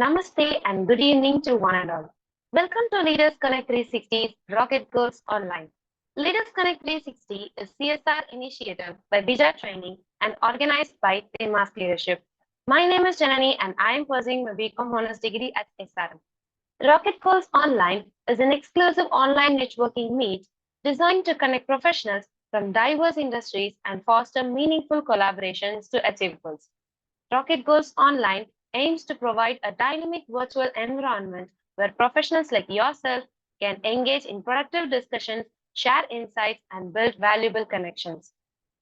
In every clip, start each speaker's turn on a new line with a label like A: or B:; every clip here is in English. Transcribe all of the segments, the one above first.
A: Namaste and good evening to one and all. Welcome to Leaders Connect 360's Rocket Goals Online. Leaders Connect 360 is CSR initiative by Bija Training and organized by Mask Leadership. My name is Janani and I am pursuing my BCom Honors degree at SRM. Rocket Goals Online is an exclusive online networking meet designed to connect professionals from diverse industries and foster meaningful collaborations to achieve goals. Rocket Goals Online aims to provide a dynamic virtual environment where professionals like yourself can engage in productive discussions, share insights, and build valuable connections.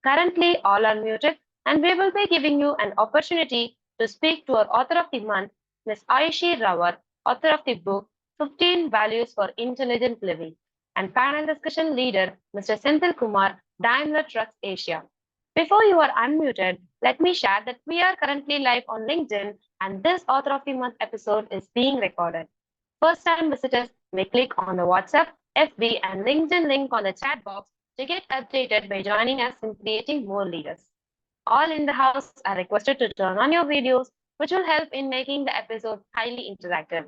A: Currently, all are muted, and we will be giving you an opportunity to speak to our author of the month, Ms. Ayushi Rawat, author of the book 15 Values for Intelligent Living, and panel discussion leader, Mr. Senthil Kumar, Daimler Trucks Asia. Before you are unmuted, let me share that we are currently live on LinkedIn and this Author of the Month episode is being recorded. First time visitors may click on the WhatsApp, FB, and LinkedIn link on the chat box to get updated by joining us in creating more leaders. All in the house are requested to turn on your videos, which will help in making the episode highly interactive.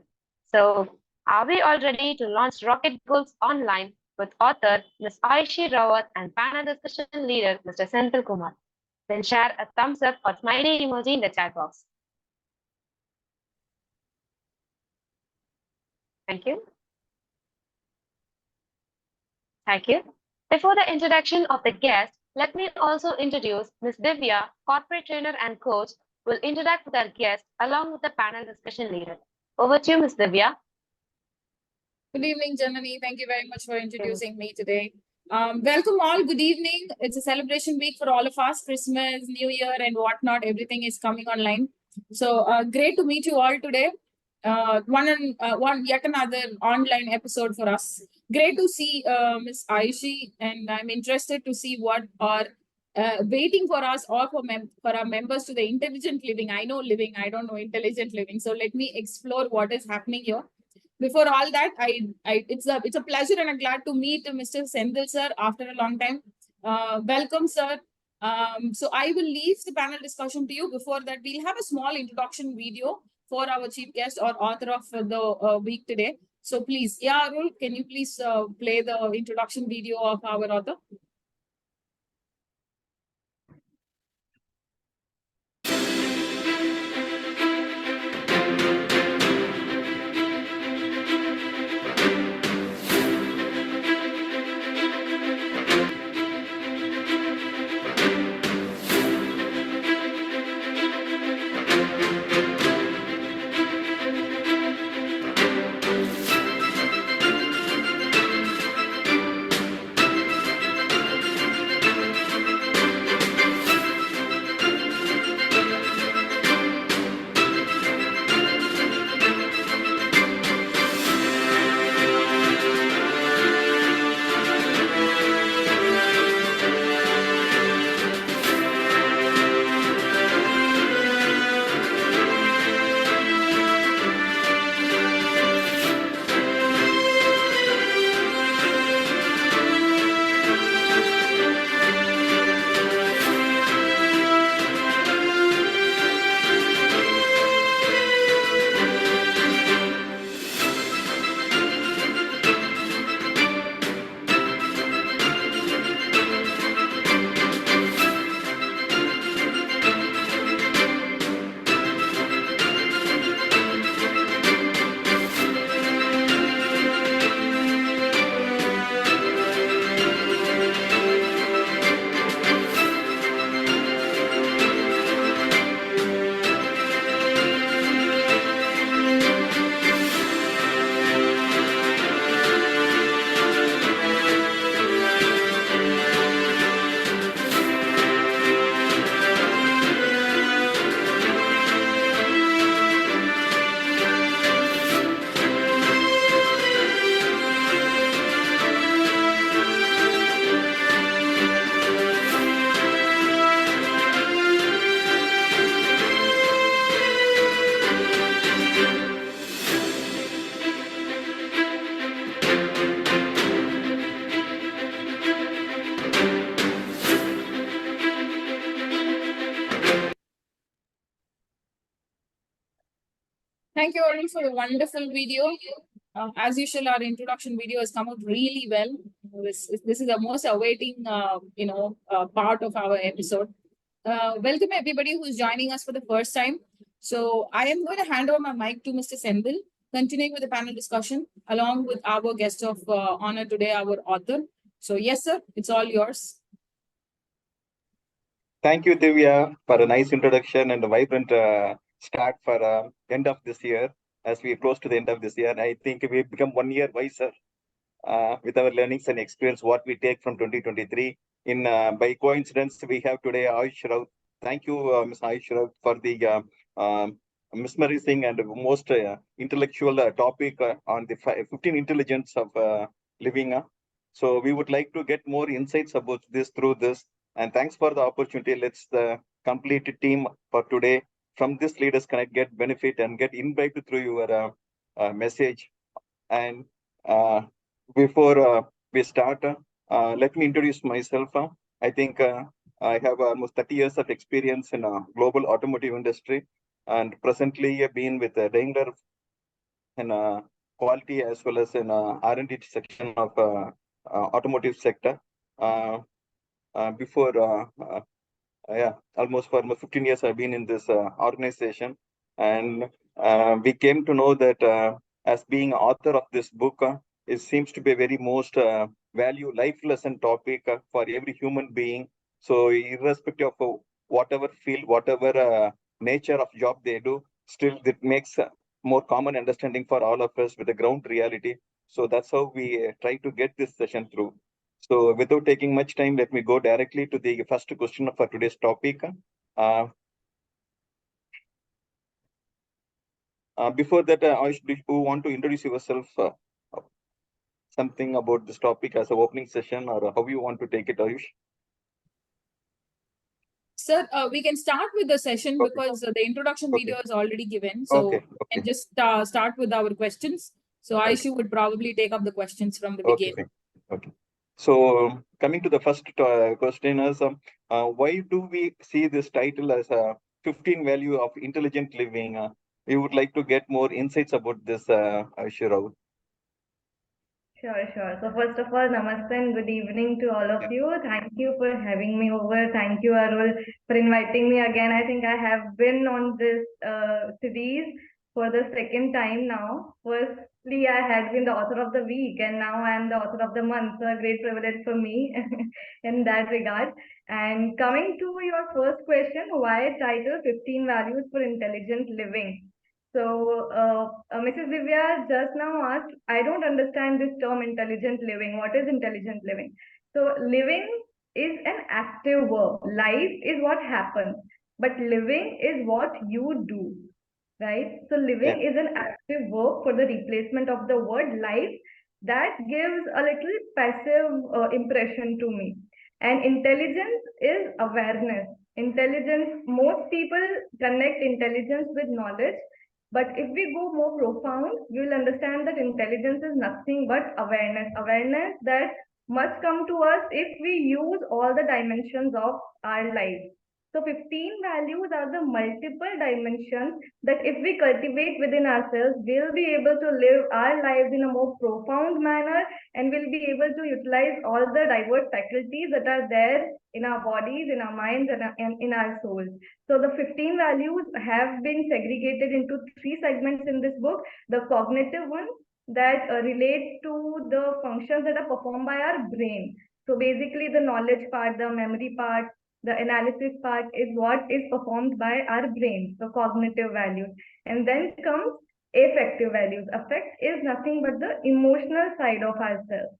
A: So, are we all ready to launch Rocket Goals Online with author Ms. Ayushi Rawat and panel discussion leader Mr. Senthil Kumar? Then share a thumbs up or smiley emoji in the chat box. Thank you. Thank you. Before the introduction of the guest, let me also introduce Ms. Divya, corporate trainer and coach, will interact with our guest along with the panel discussion leader. Over to you, Ms. Divya.
B: Good evening, Janani. Thank you very much for introducing me today. Welcome all. Good evening. It's a celebration week for all of us. Christmas, New Year, and whatnot. Everything is coming online. So great to meet you all today. One yet another online episode for us. Great to see Miss Ayushi, and I'm interested to see what are waiting for us or for our members to the intelligent living. I know living. I don't know intelligent living. So let me explore what is happening here. Before all that, it's a pleasure and I'm glad to meet Mr. Senthil sir after a long time. Welcome, sir. So I will leave the panel discussion to you. Before that, we'll have a small introduction video for our chief guest or author of the week today. So please, yeah, Arul, can you please play the introduction video of our author? Thank you, Arun, for the wonderful video. As usual, our introduction video has come out really well. This is the most awaiting, part of our episode. Welcome everybody who's joining us for the first time. So I am going to hand over my mic to Mr. Senthil, continuing with the panel discussion along with our guest of honor today, our author. So yes, sir, it's all yours.
C: Thank you, Divya, for a nice introduction and a vibrant start for end of this year. As we close to the end of this year, I think we've become 1 year wiser with our learnings and experience, what we take from 2023. By coincidence, we have today Ayushi Rawat. Thank you, Ms. Ayushi Rawat, for the mesmerizing and most intellectual topic on the 15 intelligence of living. So we would like to get more insights about this through this. And thanks for the opportunity. Let's the complete team for today from this Leaders Connect get benefit and get impact through your message. And before we start, let me introduce myself. I think I have almost 30 years of experience in global automotive industry, and presently have been with Daimler in quality as well as in R&D section of automotive sector. Before almost for 15 years I've been in this organization, and we came to know that as being author of this book, it seems to be a very most value life lesson topic for every human being. So irrespective of whatever field, whatever nature of job they do, still it makes more common understanding for all of us with the ground reality. So that's how we try to get this session through. So without taking much time, let me go directly to the first question for today's topic. Before that, Ayush, do you want to introduce yourself, something about this topic as an opening session, or how you want to take it, Ayush?
B: Sir, we can start with the session because the introduction video is already given. So and just start with our questions. So Ayushi would probably take up the questions from the beginning.
C: Okay. So coming to the first question is, why do we see this title as a 15 value of intelligent living? We would like to get more insights about this, Ayushi Rawat.
D: Sure. So first of all, namaste and good evening to all of you. Thank you for having me over. Thank you, Arul, for inviting me again. I think I have been on this series for the second time now. Firstly, I had been the author of the week, and now I am the author of the month. So a great privilege for me in that regard. And coming to your first question, why title 15 Values for Intelligent Living? So, Mrs. Divya just now asked, I don't understand this term intelligent living. What is intelligent living? So, living is an active verb. Life is what happens, but living is what you do, right? So, living is an active verb for the replacement of the word life. That gives a little passive impression to me. And intelligence is awareness. Intelligence, most people connect intelligence with knowledge, but if we go more profound, you will understand that intelligence is nothing but awareness. Awareness that must come to us if we use all the dimensions of our life. So 15 values are the multiple dimensions that if we cultivate within ourselves, we'll be able to live our lives in a more profound manner, and we'll be able to utilize all the diverse faculties that are there in our bodies, in our minds, and in our souls. So the 15 values have been segregated into 3 segments in this book. The cognitive one that relates to the functions that are performed by our brain. So basically the knowledge part, the memory part, the analysis part is what is performed by our brain, so cognitive values. And then comes affective values. Affect is nothing but the emotional side of ourselves.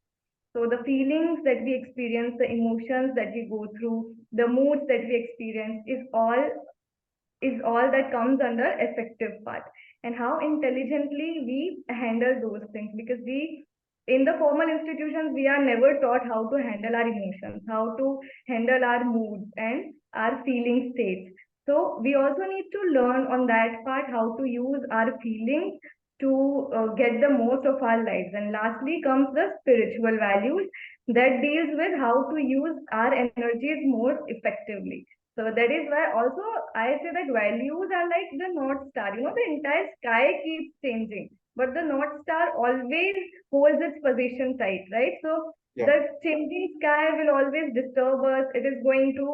D: So the feelings that we experience, the emotions that we go through, the moods that we experience is all that comes under effective part. And how intelligently we handle those things, because we in the formal institutions we are never taught how to handle our emotions, how to handle our moods and our feeling states. So we also need to learn on that part how to use our feelings to get the most of our lives. And lastly comes the spiritual values that deals with how to use our energies more effectively. So that is why also I say that values are like the North Star. The entire sky keeps changing, but the North Star always holds its position tight, right? So
C: Yeah.
D: the changing sky will always disturb us. It is going to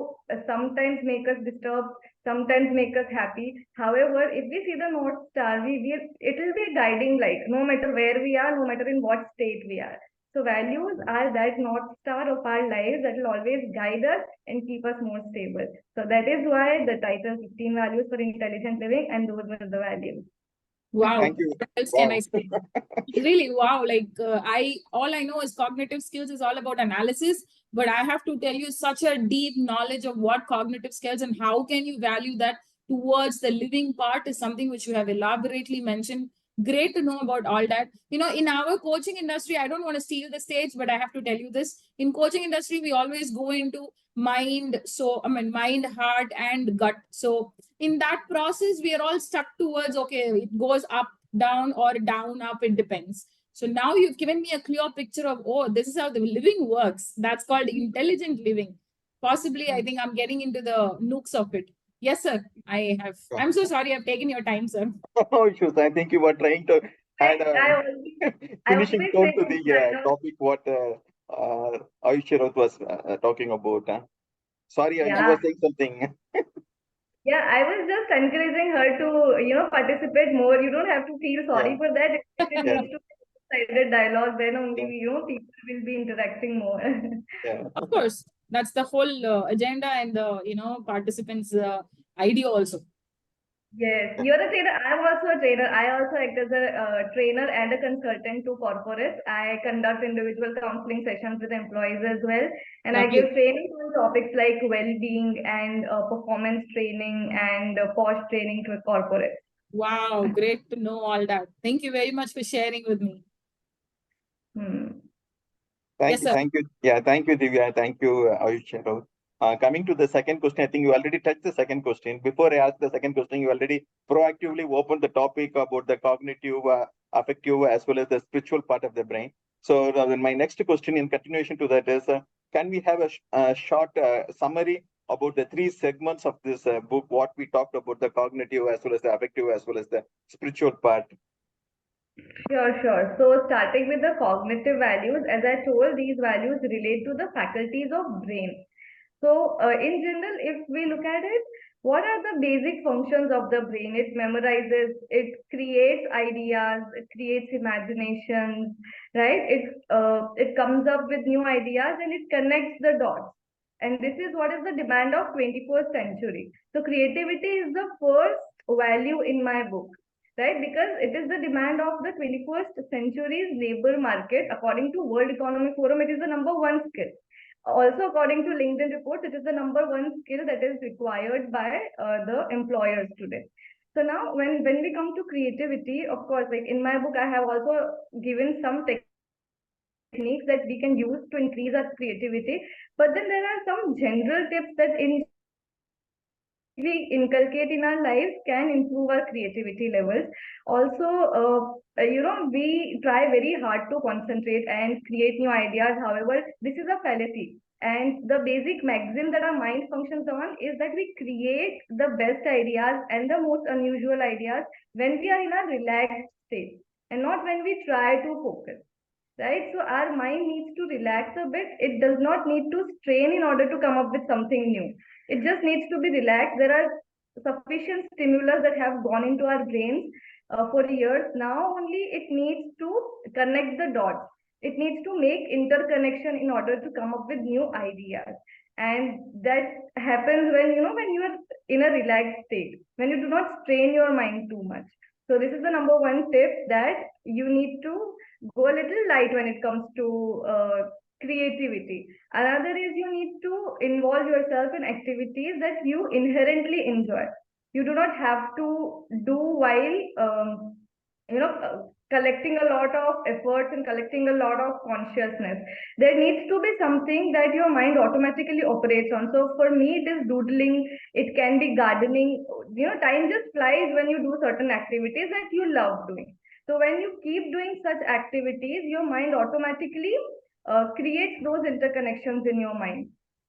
D: sometimes make us disturbed, sometimes make us happy. However, if we see the North Star, it will be guiding light, no matter where we are, no matter in what state we are. So values are that North Star of our lives that will always guide us and keep us more stable. So that is why the title 15 values for intelligent living, and those were the values.
B: Wow.
C: Thank you.
B: What else can
C: Wow.
B: I say? Really, wow. Like all I know is cognitive skills is all about analysis, but I have to tell you such a deep knowledge of what cognitive skills and how can you value that towards the living part is something which you have elaborately mentioned. Great to know about all that. In our coaching industry, I don't want to steal the stage, but I have to tell you this. In coaching industry, we always go into mind, mind, heart, and gut. So in that process, we are all stuck towards, okay, it goes up, down, or down, up, it depends. So now you've given me a clear picture of, oh, this is how the living works. That's called intelligent living. Possibly, I think I'm getting into the nooks of it. Yes, sir. I'm so sorry I've taken your time, sir.
C: No issues. I think you were trying to add a
D: I
C: finishing
D: always
C: tone
D: say
C: to
D: this,
C: the topic what Ayushi Rawat was talking about. Sorry, you
D: yeah.
C: were saying something.
D: Yeah, I was just encouraging her to, participate more. You don't have to feel sorry
C: Yeah.
D: for that. If it
C: Yeah.
D: needs to be a one-sided dialogue, then only,
C: Yeah.
D: people will be interacting more.
C: Yeah.
B: Of course, that's the whole agenda and the participants' idea also.
D: Yes, you're a trainer. I'm also a trainer. I also act as a trainer and a consultant to corporates. I conduct individual counseling sessions with employees as well, and I give
B: Lovely.
D: training on topics like well-being and performance training and posh training to corporates.
B: Wow, great to know all that. Thank you very much for sharing with me.
D: Hmm.
B: Yes, sir.
C: Thank you. Yeah, thank you, Divya. Thank you, Ayush Rawat. Coming to the second question, I think you already touched the second question. Before I ask the second question, you already proactively opened the topic about the cognitive, affective, as well as the spiritual part of the brain. So then my next question in continuation to that is, can we have a short summary about the three segments of this book, what we talked about, the cognitive as well as the affective as well as the spiritual part?
D: Sure, sure. So starting with the cognitive values, as I told, these values relate to the faculties of brain. So in general, if we look at it, what are the basic functions of the brain? It memorizes, it creates ideas, it creates imaginations, right? It comes up with new ideas and it connects the dots. And this is what is the demand of 21st century. So creativity is the first value in my book, right? Because it is the demand of the 21st century's labor market. According to World Economic Forum, it is the number one skill. Also, according to LinkedIn reports, it is the number one skill that is required by the employers today. So now, when we come to creativity, of course, like in my book, I have also given some techniques that we can use to increase our creativity. But then there are some general tips that we inculcate in our lives can improve our creativity levels. Also, we try very hard to concentrate and create new ideas. However, this is a fallacy. And the basic maxim that our mind functions on is that we create the best ideas and the most unusual ideas when we are in a relaxed state and not when we try to focus. Right? So our mind needs to relax a bit. It does not need to strain in order to come up with something new. It just needs to be relaxed. There are sufficient stimulus that have gone into our brains for years. Now only it needs to connect the dots. It needs to make interconnection in order to come up with new ideas. And that happens when you are in a relaxed state, when you do not strain your mind too much. So this is the number one tip, that you need to go a little light when it comes to creativity. Another is you need to involve yourself in activities that you inherently enjoy. You do not have to do while collecting a lot of efforts and collecting a lot of consciousness. There needs to be something that your mind automatically operates on. So for me, it is doodling. It can be gardening. Time just flies when you do certain activities that you love doing. So when you keep doing such activities, your mind automatically creates those interconnections in your mind.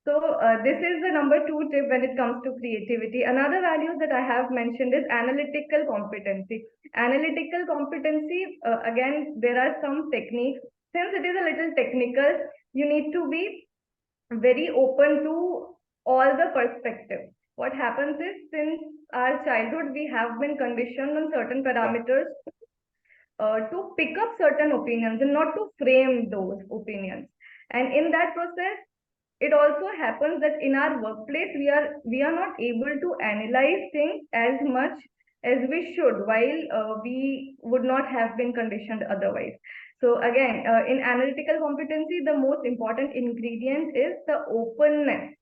D: So this is the number 2 tip when it comes to creativity. Another value that I have mentioned is analytical competency. Analytical competency, again, there are some techniques. Since it is a little technical, you need to be very open to all the perspectives. What happens is, since our childhood, we have been conditioned on certain parameters to pick up certain opinions and not to frame those opinions. And in that process, it also happens that in our workplace, we are not able to analyze things as much as we should, while we would not have been conditioned otherwise. So again, in analytical competency, the most important ingredient is the openness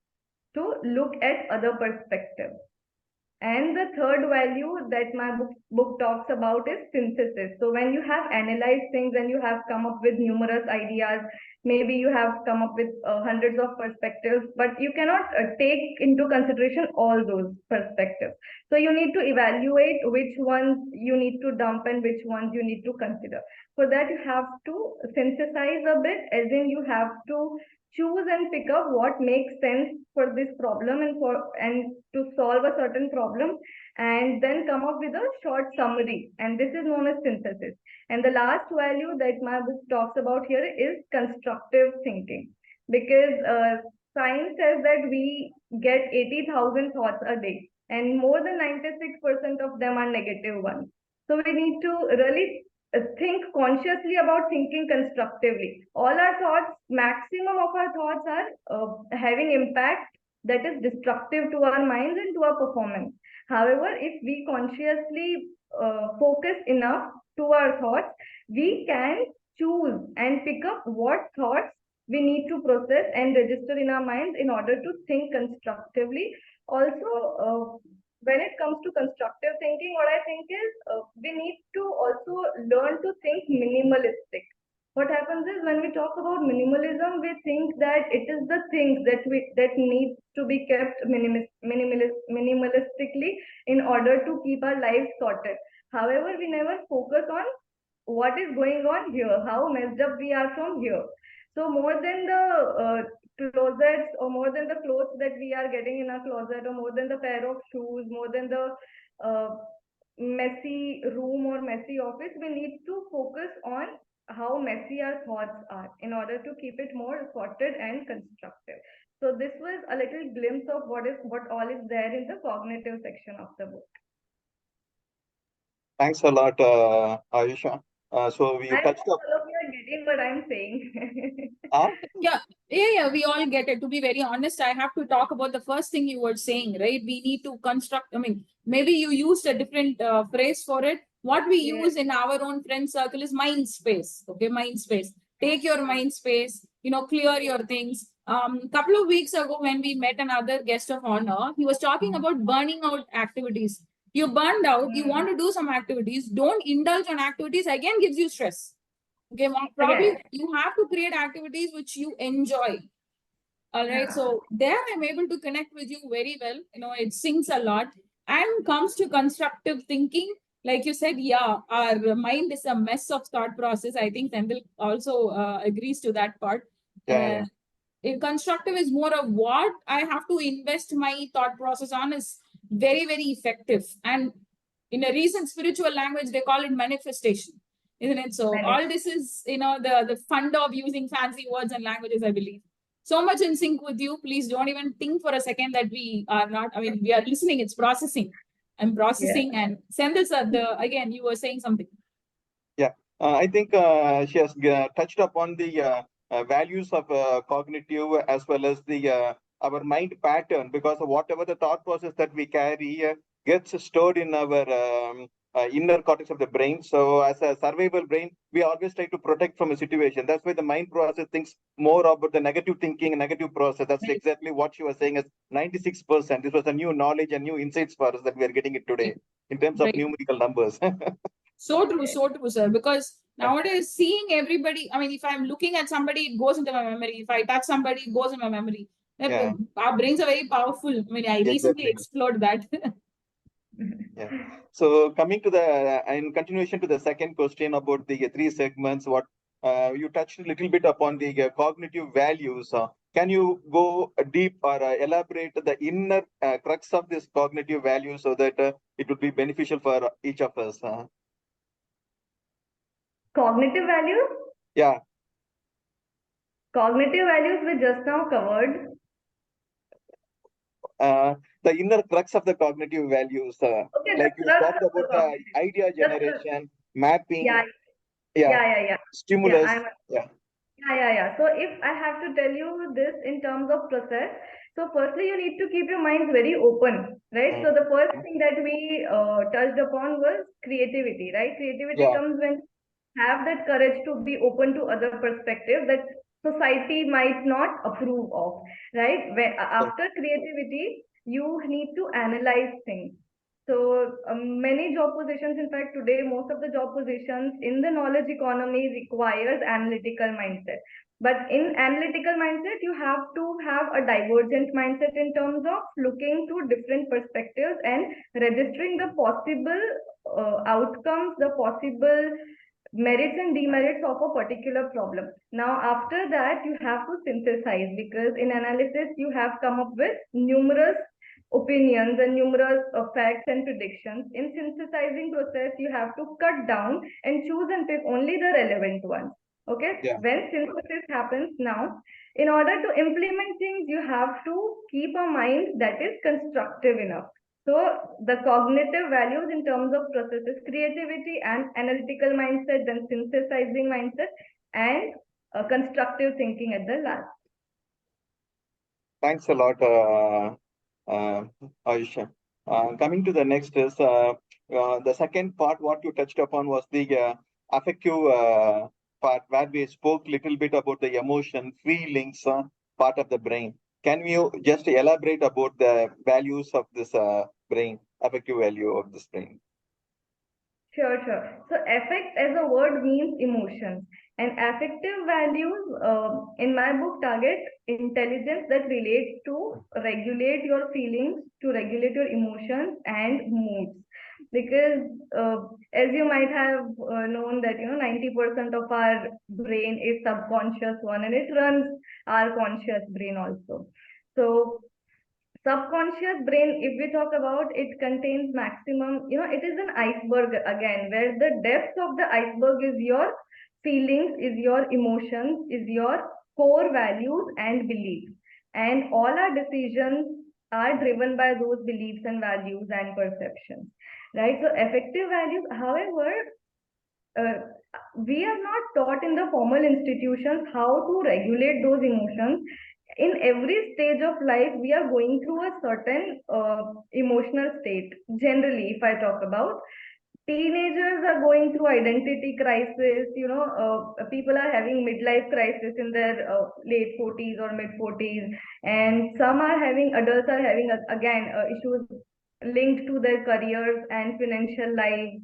D: to look at other perspectives. And the third value that my book talks about is synthesis. So when you have analyzed things and you have come up with numerous ideas, maybe you have come up with hundreds of perspectives, but you cannot take into consideration all those perspectives. So you need to evaluate which ones you need to dump and which ones you need to consider. For that, you have to synthesize a bit, as in you have to choose and pick up what makes sense for this problem and to solve a certain problem, and then come up with a short summary, and this is known as synthesis. And the last value that my book talks about here is constructive thinking, because science says that we get 80,000 thoughts a day, and more than 96% of them are negative ones. So we need to really think consciously about thinking constructively. All our thoughts, maximum of our thoughts are having impact that is destructive to our minds and to our performance. However, if we consciously focus enough to our thoughts, we can choose and pick up what thoughts we need to process and register in our minds in order to think constructively. Also, when it comes to constructive thinking, what I think is we need to also learn to think minimalistic. What happens is, when we talk about minimalism, we think that it is the things that need to be kept minimalistically in order to keep our lives sorted. However, we never focus on what is going on here, how messed up we are from here. So more than the closets, or more than the clothes that we are getting in our closet, or more than the pair of shoes, more than the messy room or messy office, we need to focus on how messy our thoughts are in order to keep it more sorted and constructive. So this was a little glimpse of what all is there in the cognitive section of the book.
C: Thanks a lot, Ayusha. So we
D: I
C: touched
D: hope
C: up.
D: all of you are getting what I'm saying.
B: Yeah, we all get it. To be very honest, I have to talk about the first thing you were saying, right? We need to construct, I mean, maybe you used a different phrase for it. What we use in our own friend circle is mind space. Okay, mind space. Take your mind space, clear your things. Couple of weeks ago, when we met another guest of honor, he was talking about burning out activities. You burned out, you want to do some activities, don't indulge on activities, again gives you stress. Okay, probably you have to create activities which you enjoy. All right, so there I'm able to connect with you very well. It syncs a lot. And comes to constructive thinking, like you said, our mind is a mess of thought process. I think Senthil also agrees to that part. Constructive is more of what I have to invest my thought process on is very, very effective. And in a recent spiritual language, they call it manifestation, isn't it? So all this is, the fun of using fancy words and languages, I believe. So much in sync with you. Please don't even think for a second that we are not. I mean, we are listening. It's processing. I'm processing. And Senthil, again, you were saying something.
C: Yeah, I think she has touched upon the values of cognitive as well as the our mind pattern, because of whatever the thought process that we carry gets stored in our inner cortex of the brain. So as a survival brain, we always try to protect from a situation. That's why the mind process thinks more about the negative thinking and negative process. That's exactly what she was saying as 96%. This was a new knowledge and new insights for us that we are getting it today in terms of numerical numbers.
B: So true, sir. Because nowadays, seeing everybody, I mean, if I'm looking at somebody, it goes into my memory. If I touch somebody, it goes in my memory. Our brains are very powerful. I mean, I recently explored that.
C: So coming to in continuation to the second question about the 3 segments, what you touched a little bit upon the cognitive values. Can you go deep or elaborate the inner crux of this cognitive value so that it would be beneficial for each of us?
D: Cognitive values?
C: Yeah.
D: Cognitive values we just now covered.
C: The inner crux of the cognitive values,
D: Okay,
C: like
D: the
C: you
D: crux
C: talked
D: of the
C: about the
D: cognitive.
C: idea generation, mapping,
D: Yeah,
C: yeah,
D: yeah.
C: stimulus,
D: I'm
C: yeah,
D: Yeah. So if I have to tell you this in terms of process, so firstly you need to keep your minds very open, right? So the first thing that we touched upon was creativity, right? Creativity
C: yeah,
D: comes when you have that courage to be open to other perspectives that society might not approve of, right? After creativity, you need to analyze things. So many job positions, in fact, today most of the job positions in the knowledge economy requires analytical mindset. But in analytical mindset, you have to have a divergent mindset in terms of looking to different perspectives and registering the possible outcomes, the possible merits and demerits of a particular problem. Now, after that, you have to synthesize because in analysis, you have come up with numerous opinions and numerous facts and predictions. In synthesizing process, you have to cut down and choose and pick only the relevant ones. Okay,
C: yeah.
D: when synthesis happens now, in order to implement things, you have to keep a mind that is constructive enough. So the cognitive values in terms of processes, creativity and analytical mindset, then synthesizing mindset, and constructive thinking at the last.
C: Thanks a lot, Ayushi. Coming to the next is the second part. What you touched upon was the affective part, where we spoke little bit about the emotion, feelings part of the brain. Can you just elaborate about the values of this brain, affective value of this brain?
D: Sure. So affect as a word means emotions, and affective values in my book target intelligence that relates to regulate your feelings, to regulate your emotions and moods. Because as you might have known that 90% of our brain is subconscious one, and it runs our conscious brain also. So subconscious brain, if we talk about, it contains maximum, it is an iceberg again, where the depth of the iceberg is your feelings, is your emotions, is your core values and beliefs, and all our decisions are driven by those beliefs and values and perceptions, right? So effective values, however, uh, we are not taught in the formal institutions how to regulate those emotions. In every stage of life, we are going through a certain emotional state. Generally, if I talk about, teenagers are going through identity crisis, people are having midlife crisis in their late 40s or mid 40s, and some are having, adults are having again issues linked to their careers and financial life.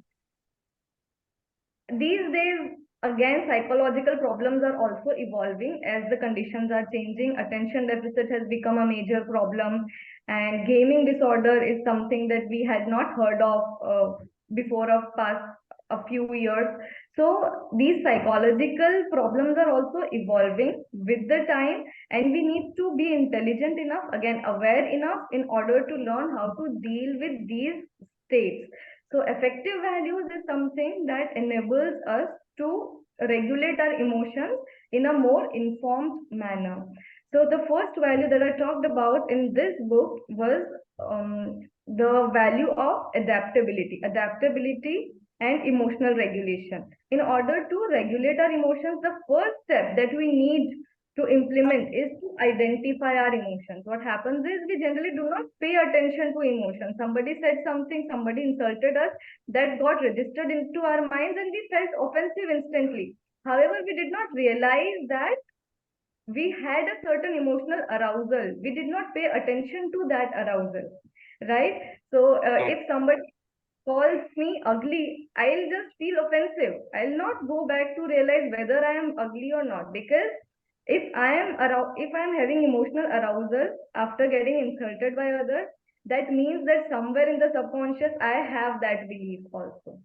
D: These days, again, psychological problems are also evolving as the conditions are changing. Attention deficit has become a major problem, and gaming disorder is something that we had not heard of before of past a few years. So these psychological problems are also evolving with the time, and we need to be intelligent enough, again aware enough, in order to learn how to deal with these states. So effective values is something that enables us to regulate our emotions in a more informed manner. So the first value that I talked about in this book was the value of adaptability and emotional regulation. In order to regulate our emotions, the first step that we need to implement is to identify our emotions. What happens is we generally do not pay attention to emotions. Somebody said something, somebody insulted us, that got registered into our minds and we felt offensive instantly. However, we did not realize that we had a certain emotional arousal. We did not pay attention to that arousal, right? So if somebody calls me ugly, I'll just feel offensive. I'll not go back to realize whether I am ugly or not, because if I'm having emotional arousal after getting insulted by others, that means that somewhere in the subconscious I have that belief also.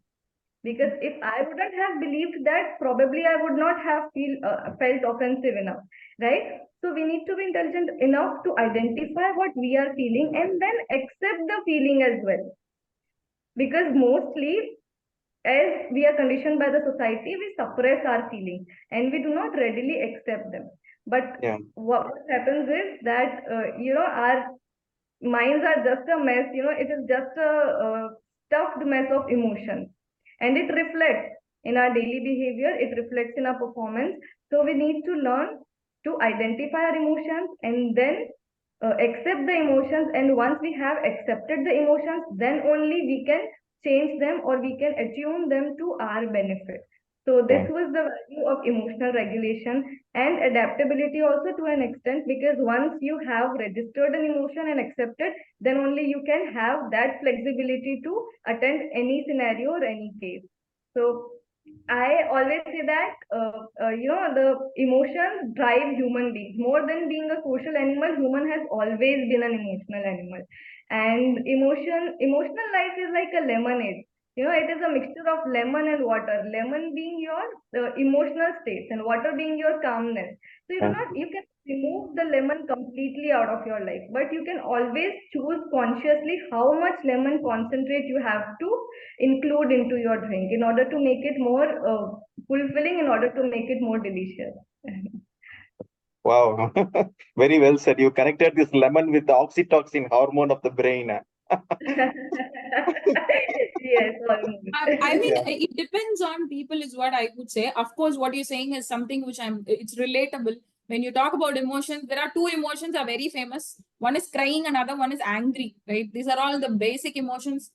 D: Because if I wouldn't have believed that, probably I would not have felt offensive enough, right? So we need to be intelligent enough to identify what we are feeling and then accept the feeling as well. Because mostly, as we are conditioned by the society, we suppress our feelings and we do not readily accept them. But
C: Yeah.
D: what happens is that, our minds are just a mess, it is just a stuffed mess of emotions. And it reflects in our daily behavior, it reflects in our performance. So we need to learn to identify our emotions and then accept the emotions. And once we have accepted the emotions, then only we can change them or we can attune them to our benefit. So this
C: Yeah.
D: was the value of emotional regulation and adaptability also to an extent, because once you have registered an emotion and accepted, then only you can have that flexibility to attend any scenario or any case. So I always say that the emotions drive human beings. More than being a social animal, human has always been an emotional animal. And emotional life is like a lemonade. It is a mixture of lemon and water. Lemon being your emotional states and water being your calmness. So you can remove the lemon completely out of your life, but you can always choose consciously how much lemon concentrate you have to include into your drink in order to make it more fulfilling, in order to make it more delicious.
C: Wow. Very well said. You connected this lemon with the oxytocin hormone of the brain.
D: Yes, almost.
B: I mean,
C: Yeah.
B: it depends on people, is what I would say. Of course, what you're saying is something which it's relatable. When you talk about emotions, there are two emotions are very famous. One is crying, another one is angry, right? These are all the basic emotions.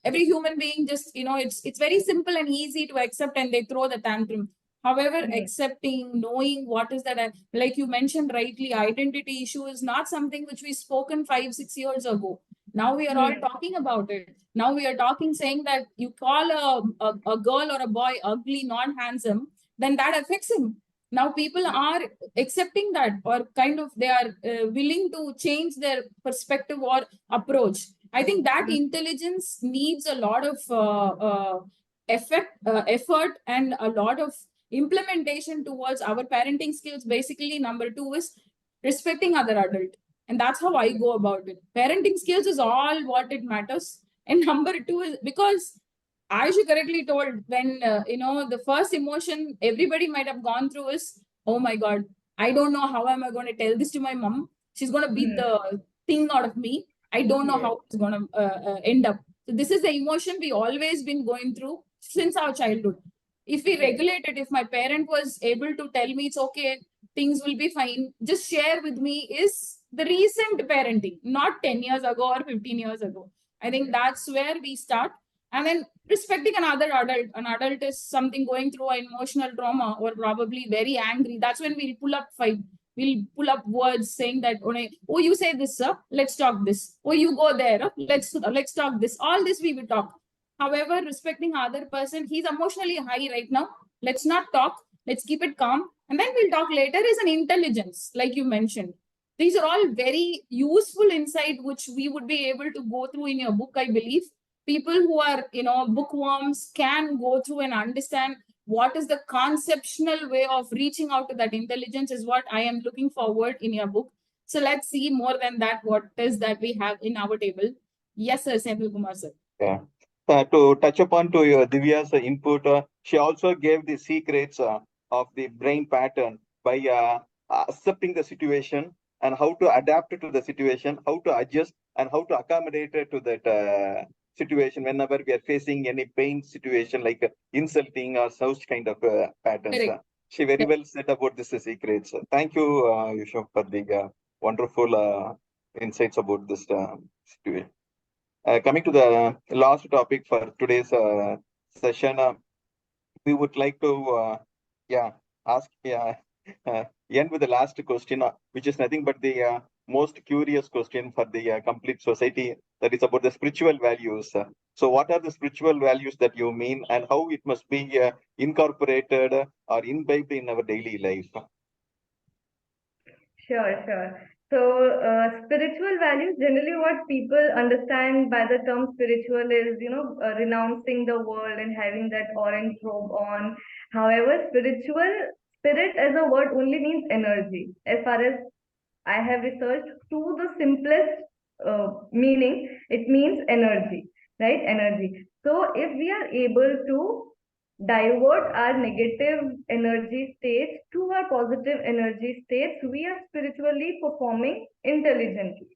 B: Every human being just, it's very simple and easy to accept and they throw the tantrum. However,
D: Mhm.
B: accepting, knowing what is that, like you mentioned rightly, identity issue is not something which we spoken 5, 6 years ago. Now we are all
D: Hmm.
B: talking about it. Now we are talking saying that you call a girl or a boy ugly, not handsome, then that affects him. Now people are accepting that, or kind of they are willing to change their perspective or approach. I think that intelligence needs a lot of effort and a lot of implementation towards our parenting skills. Basically, number two is respecting other adult, and that's how I go about it. Parenting skills is all what it matters. And number two is because Ayushi correctly told, when the first emotion everybody might have gone through is, oh my god, I don't know how am I going to tell this to my mom. She's going to beat
D: Hmm.
B: the thing out of me. I don't know
D: Yes.
B: how it's going to end up. So this is the emotion we always been going through since our childhood. If we
D: Yes.
B: regulate it, if my parent was able to tell me it's okay, things will be fine, just share with me, is the recent parenting, not 10 years ago or 15 years ago. I think that's where we start. And then respecting another adult. An adult is something going through an emotional trauma or probably very angry. That's when we'll pull up fight. We'll pull up words saying that, oh, you say this, sir. Let's talk this. Oh, you go there. Let's talk this. All this we will talk. However, respecting other person, he's emotionally high right now. Let's not talk. Let's keep it calm. And then we'll talk later is an intelligence, like you mentioned. These are all very useful insight, which we would be able to go through in your book, I believe. People who are, bookworms can go through and understand what is the conceptual way of reaching out to that intelligence is what I am looking forward in your book. So let's see more than that, what is that we have in our table. Yes, sir, Senthil Kumar, sir.
C: Yeah. To touch upon to your Divya's input, she also gave the secrets of the brain pattern by accepting the situation and how to adapt to the situation, how to adjust and how to accommodate to that situation whenever we are facing any pain situation like insulting or such kind of patterns.
B: Correct.
C: She very well said about this secrets. Thank you, Yusuf, for the wonderful insights about this situation. Coming to the last topic for today's session, we would like to, ask, end with the last question, which is nothing but the most curious question for the complete society. That is about the spiritual values. So, what are the spiritual values that you mean, and how it must be incorporated or imbibed in our daily life?
D: Sure, sure. Spiritual values, generally what people understand by the term spiritual is, renouncing the world and having that orange robe on. However, spirit as a word only means energy. As far as I have researched to the simplest meaning, it means energy, right? Energy. So if we are able to divert our negative energy states to our positive energy states, we are spiritually performing intelligently,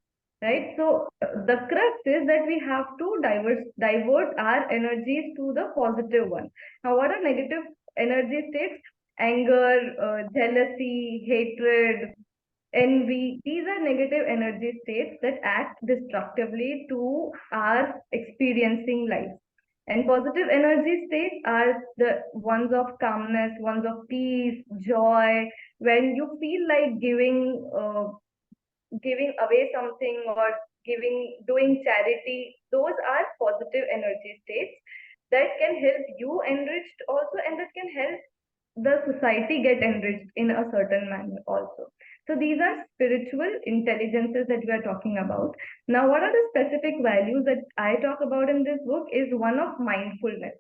D: right? So the crux is that we have to divert our energies to the positive one. Now, what are negative energy states? Anger, jealousy, hatred, envy. These are negative energy states that act destructively to our experiencing life. And positive energy states are the ones of calmness, ones of peace, joy, when you feel like giving away something or doing charity. Those are positive energy states that can help you enriched also, and that can help the society get enriched in a certain manner also. So these are spiritual intelligences that we are talking about. Now, what are the specific values that I talk about in this book is one of mindfulness.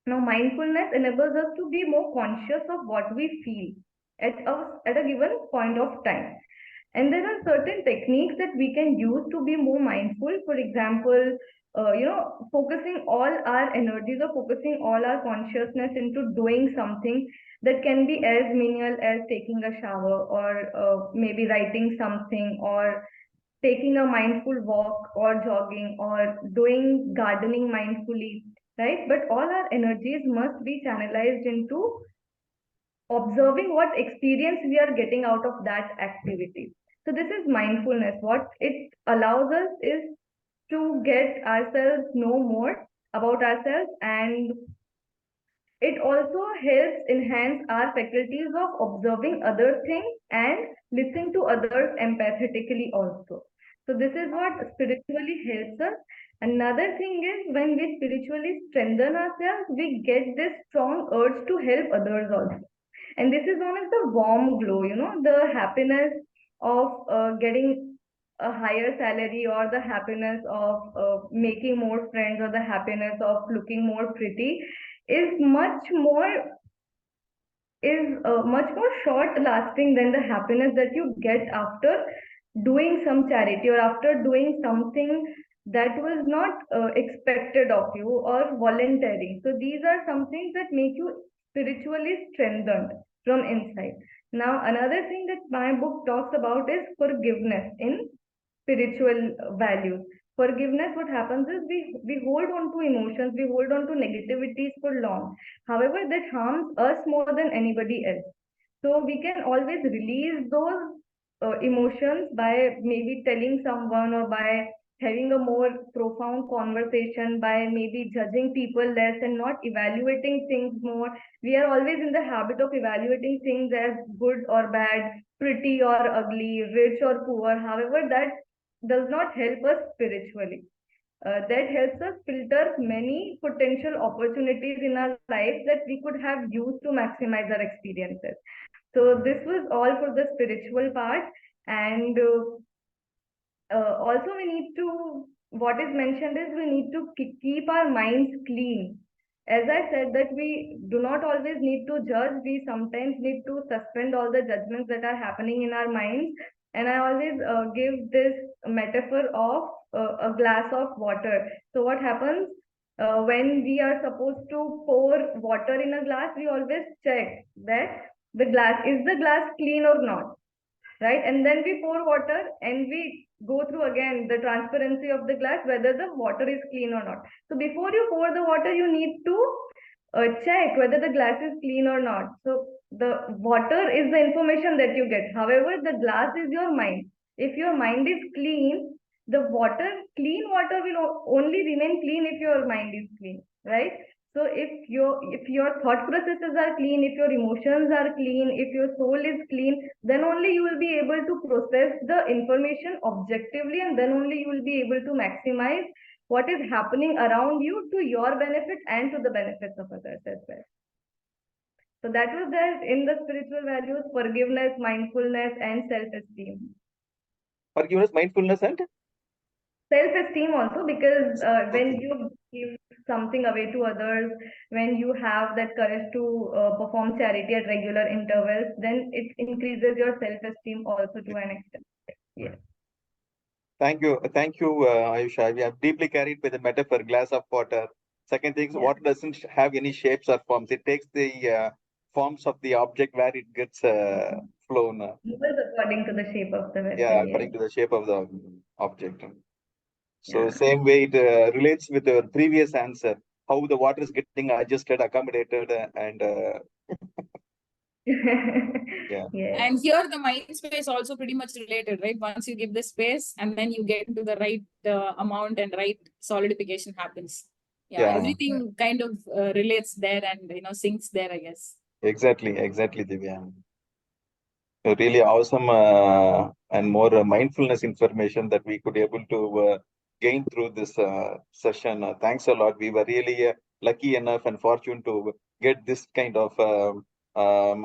D: Now, mindfulness enables us to be more conscious of what we feel at a given point of time. And there are certain techniques that we can use to be more mindful. For example, focusing all our energies or focusing all our consciousness into doing something that can be as menial as taking a shower or maybe writing something or taking a mindful walk or jogging or doing gardening mindfully, right? But all our energies must be channelized into observing what experience we are getting out of that activity. So this is mindfulness. What it allows us is to get ourselves know more about ourselves, and it also helps enhance our faculties of observing other things and listening to others empathetically also. So this is what spiritually helps us. Another thing is when we spiritually strengthen ourselves, we get this strong urge to help others also. And this is known as the warm glow, the happiness of getting a higher salary, or the happiness of making more friends, or the happiness of looking more pretty is much more short lasting than the happiness that you get after doing some charity or after doing something that was not expected of you or voluntary. So these are some things that make you spiritually strengthened from inside. Now, another thing that my book talks about is forgiveness in spiritual values. Forgiveness, what happens is we hold on to emotions, we hold on to negativities for long. However, that harms us more than anybody else. So we can always release those emotions by maybe telling someone, or by having a more profound conversation, by maybe judging people less and not evaluating things more. We are always in the habit of evaluating things as good or bad, pretty or ugly, rich or poor. However, that does not help us spiritually. That helps us filter many potential opportunities in our life that we could have used to maximize our experiences. So this was all for the spiritual part. And also we need to, what is mentioned is we need to keep our minds clean. As I said that we do not always need to judge, we sometimes need to suspend all the judgments that are happening in our minds. And I always give this metaphor of a glass of water. So what happens when we are supposed to pour water in a glass, we always check that is the glass clean or not, right? And then we pour water and we go through again the transparency of the glass, whether the water is clean or not. So before you pour the water, you need to check whether the glass is clean or not. So the water is the information that you get. However, the glass is your mind. If your mind is clean, the clean water will only remain clean if your mind is clean, right? So if your thought processes are clean, if your emotions are clean, if your soul is clean, then only you will be able to process the information objectively, and then only you will be able to maximize what is happening around you to your benefit and to the benefits of others as well. So that was there in the spiritual values: forgiveness, mindfulness, and self-esteem.
C: Forgiveness, mindfulness, and
D: Self-esteem also, because when
C: okay.
D: you give something away to others, when you have that courage to perform charity at regular intervals, then it increases your self-esteem also to an extent. Yes.
C: Thank you, Ayusha. We are deeply carried by the metaphor glass of water. Second thing is
D: Yeah.
C: water doesn't have any shapes or forms. It takes the forms of the object where it gets flown.
D: Moves according to the shape of the
C: Yeah,
D: vessel. Yes.
C: according to the shape of the object. So
D: Yeah.
C: same way it relates with your previous answer, how the water is getting adjusted, accommodated, and yeah,
D: Yes.
B: And here the mind space also pretty much related, right? Once you give the space and then you get into the right amount and right solidification happens. Yeah,
C: yeah,
B: everything kind of relates there and sinks there, I guess.
C: exactly, Divya. Really awesome and more mindfulness information that we could able to gain through this session. Thanks a lot. We were really lucky enough and fortunate to get this kind of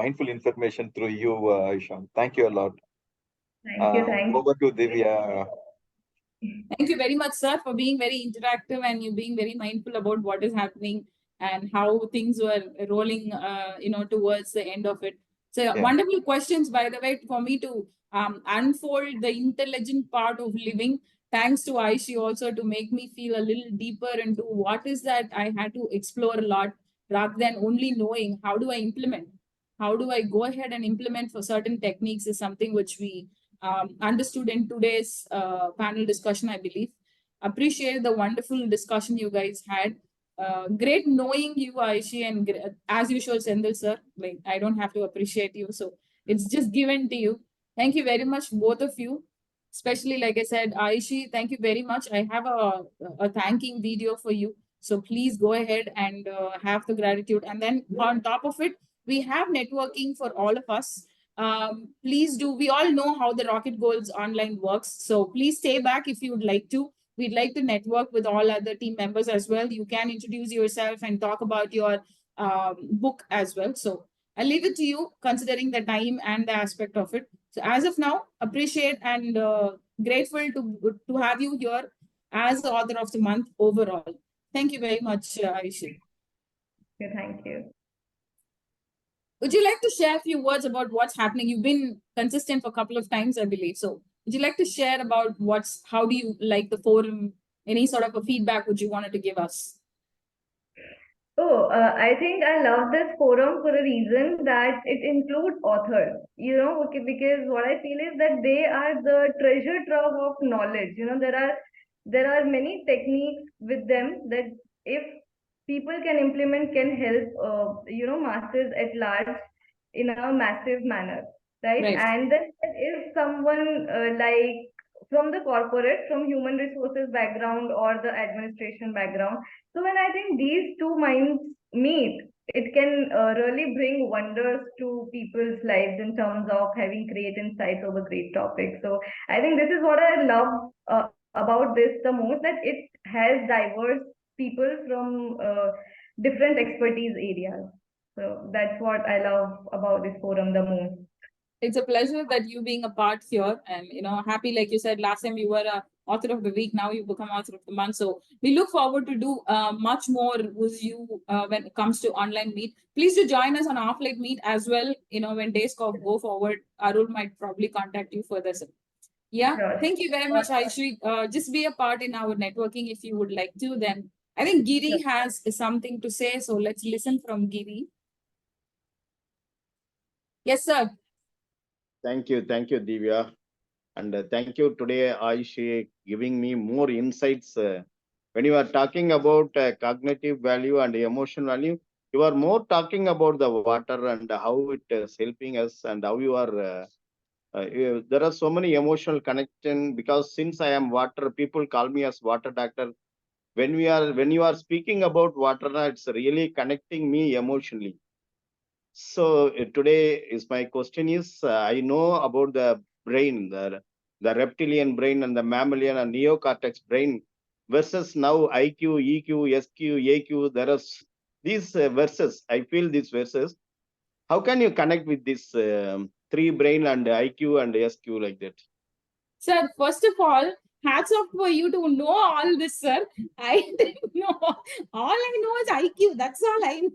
C: mindful information through you, Ishan. Thank you a lot.
D: Thank you. Thank
C: Over to Divya.
D: you.
B: Thank you very much, sir, for being very interactive and you being very mindful about what is happening and how things were rolling, towards the end of it. So
C: Yeah,
B: wonderful questions, by the way, for me to unfold the intelligent part of living. Thanks to Aishi also to make me feel a little deeper into what is that I had to explore a lot rather than only knowing how do I implement. How do I go ahead and implement for certain techniques is something which we understood in today's panel discussion, I believe. Appreciate the wonderful discussion you guys had. Great knowing you, Aishi, and as usual, Senthil sir. Like I don't have to appreciate you, so it's just given to you. Thank you very much, both of you. Especially, like I said, Aishi, thank you very much. I have a thanking video for you, so please go ahead and have the gratitude. And then on top of it, we have networking for all of us. Please do. We all know how the Rocket Goals online works. So please stay back if you would like to. We'd like to network with all other team members as well. You can introduce yourself and talk about your book as well. So I'll leave it to you, considering the time and the aspect of it. So as of now, appreciate and grateful to have you here as the author of the month overall. Thank you very much, Ayushi.
D: Thank you.
B: Would you like to share a few words about what's happening? You've been consistent for a couple of times, I believe. So would you like to share about how do you like the forum? Any sort of a feedback would you wanted to give us?
D: Oh, I think I love this forum for a reason that it includes authors, okay, because what I feel is that they are the treasure trove of knowledge. There are many techniques with them that if people can implement can help, masses at large in a massive manner, right?
B: Right.
D: And then if someone like from the corporate, from human resources background or the administration background, so when I think these two minds meet, it can really bring wonders to people's lives in terms of having great insights over great topics. So I think this is what I love about this the most, that it has diverse people from different expertise areas. So that's what I love about this forum the most.
B: It's a pleasure that you being a part here and happy, like you said last time you were a author of the week, now you become author of the month. So we look forward to do much more with you when it comes to online meet. Please do join us on offline meet as well. When days go forward, Arul might probably contact you further. So, yeah,
D: Sure.
B: thank you very much, Aishi. Just be a part in our networking if you would like to. Then I think Giri has something to say, so let's listen from Giri. Yes, sir.
E: Thank you, Divya. And thank you today, Aishi, giving me more insights. When you are talking about cognitive value and emotional value, you are more talking about the water and how it is helping us and how you are. There are so many emotional connection because since I am water, people call me as water doctor. When you are speaking about water, it's really connecting me emotionally. So today is my question is I know about the brain, the reptilian brain and the mammalian and neocortex brain versus now IQ, EQ, SQ, AQ. There are these verses. I feel these verses. How can you connect with this three brain and IQ and SQ like that?
B: Sir, first of all, hats off for you to know all this, sir. I didn't know. All I know is IQ. That's all I know.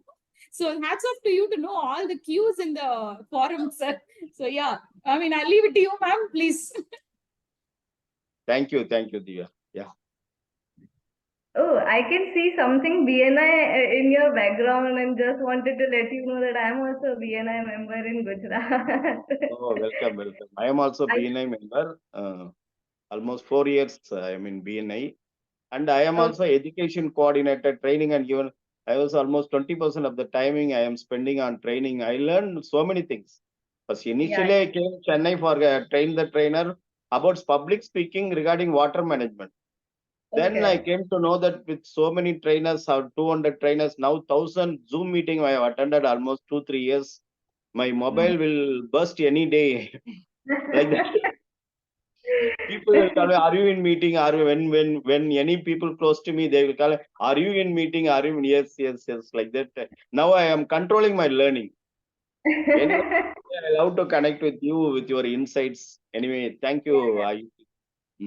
B: So hats off to you to know all the cues in the forum, sir. So yeah, I mean, I'll leave it to you, ma'am, please.
E: Thank you, Divya. Yeah.
D: Oh, I can see something BNI in your background and just wanted to let you know that I'm also a BNI member in Gujarat.
E: Oh, welcome. I am also
D: I-
E: BNI member. Almost 4 years I am in BNI. And I am
D: oh,
E: also education coordinator, training, and even I was almost 20% of the timing I am spending on training. I learned so many things. But
D: yeah.
E: initially, I came to Chennai for train the trainer about public speaking regarding water management. Then I
D: Okay.
E: came to know that with so many trainers, 200 trainers, now 1,000 Zoom meeting I have attended almost 2-3 years. My mobile will burst any day like that. People will call me, are you in meeting? Are you when any people close to me, they will call, are you in meeting? Are you in? Yes, like that. Now I am controlling my learning. Anyway, I love to connect with you with your insights. Anyway, thank you.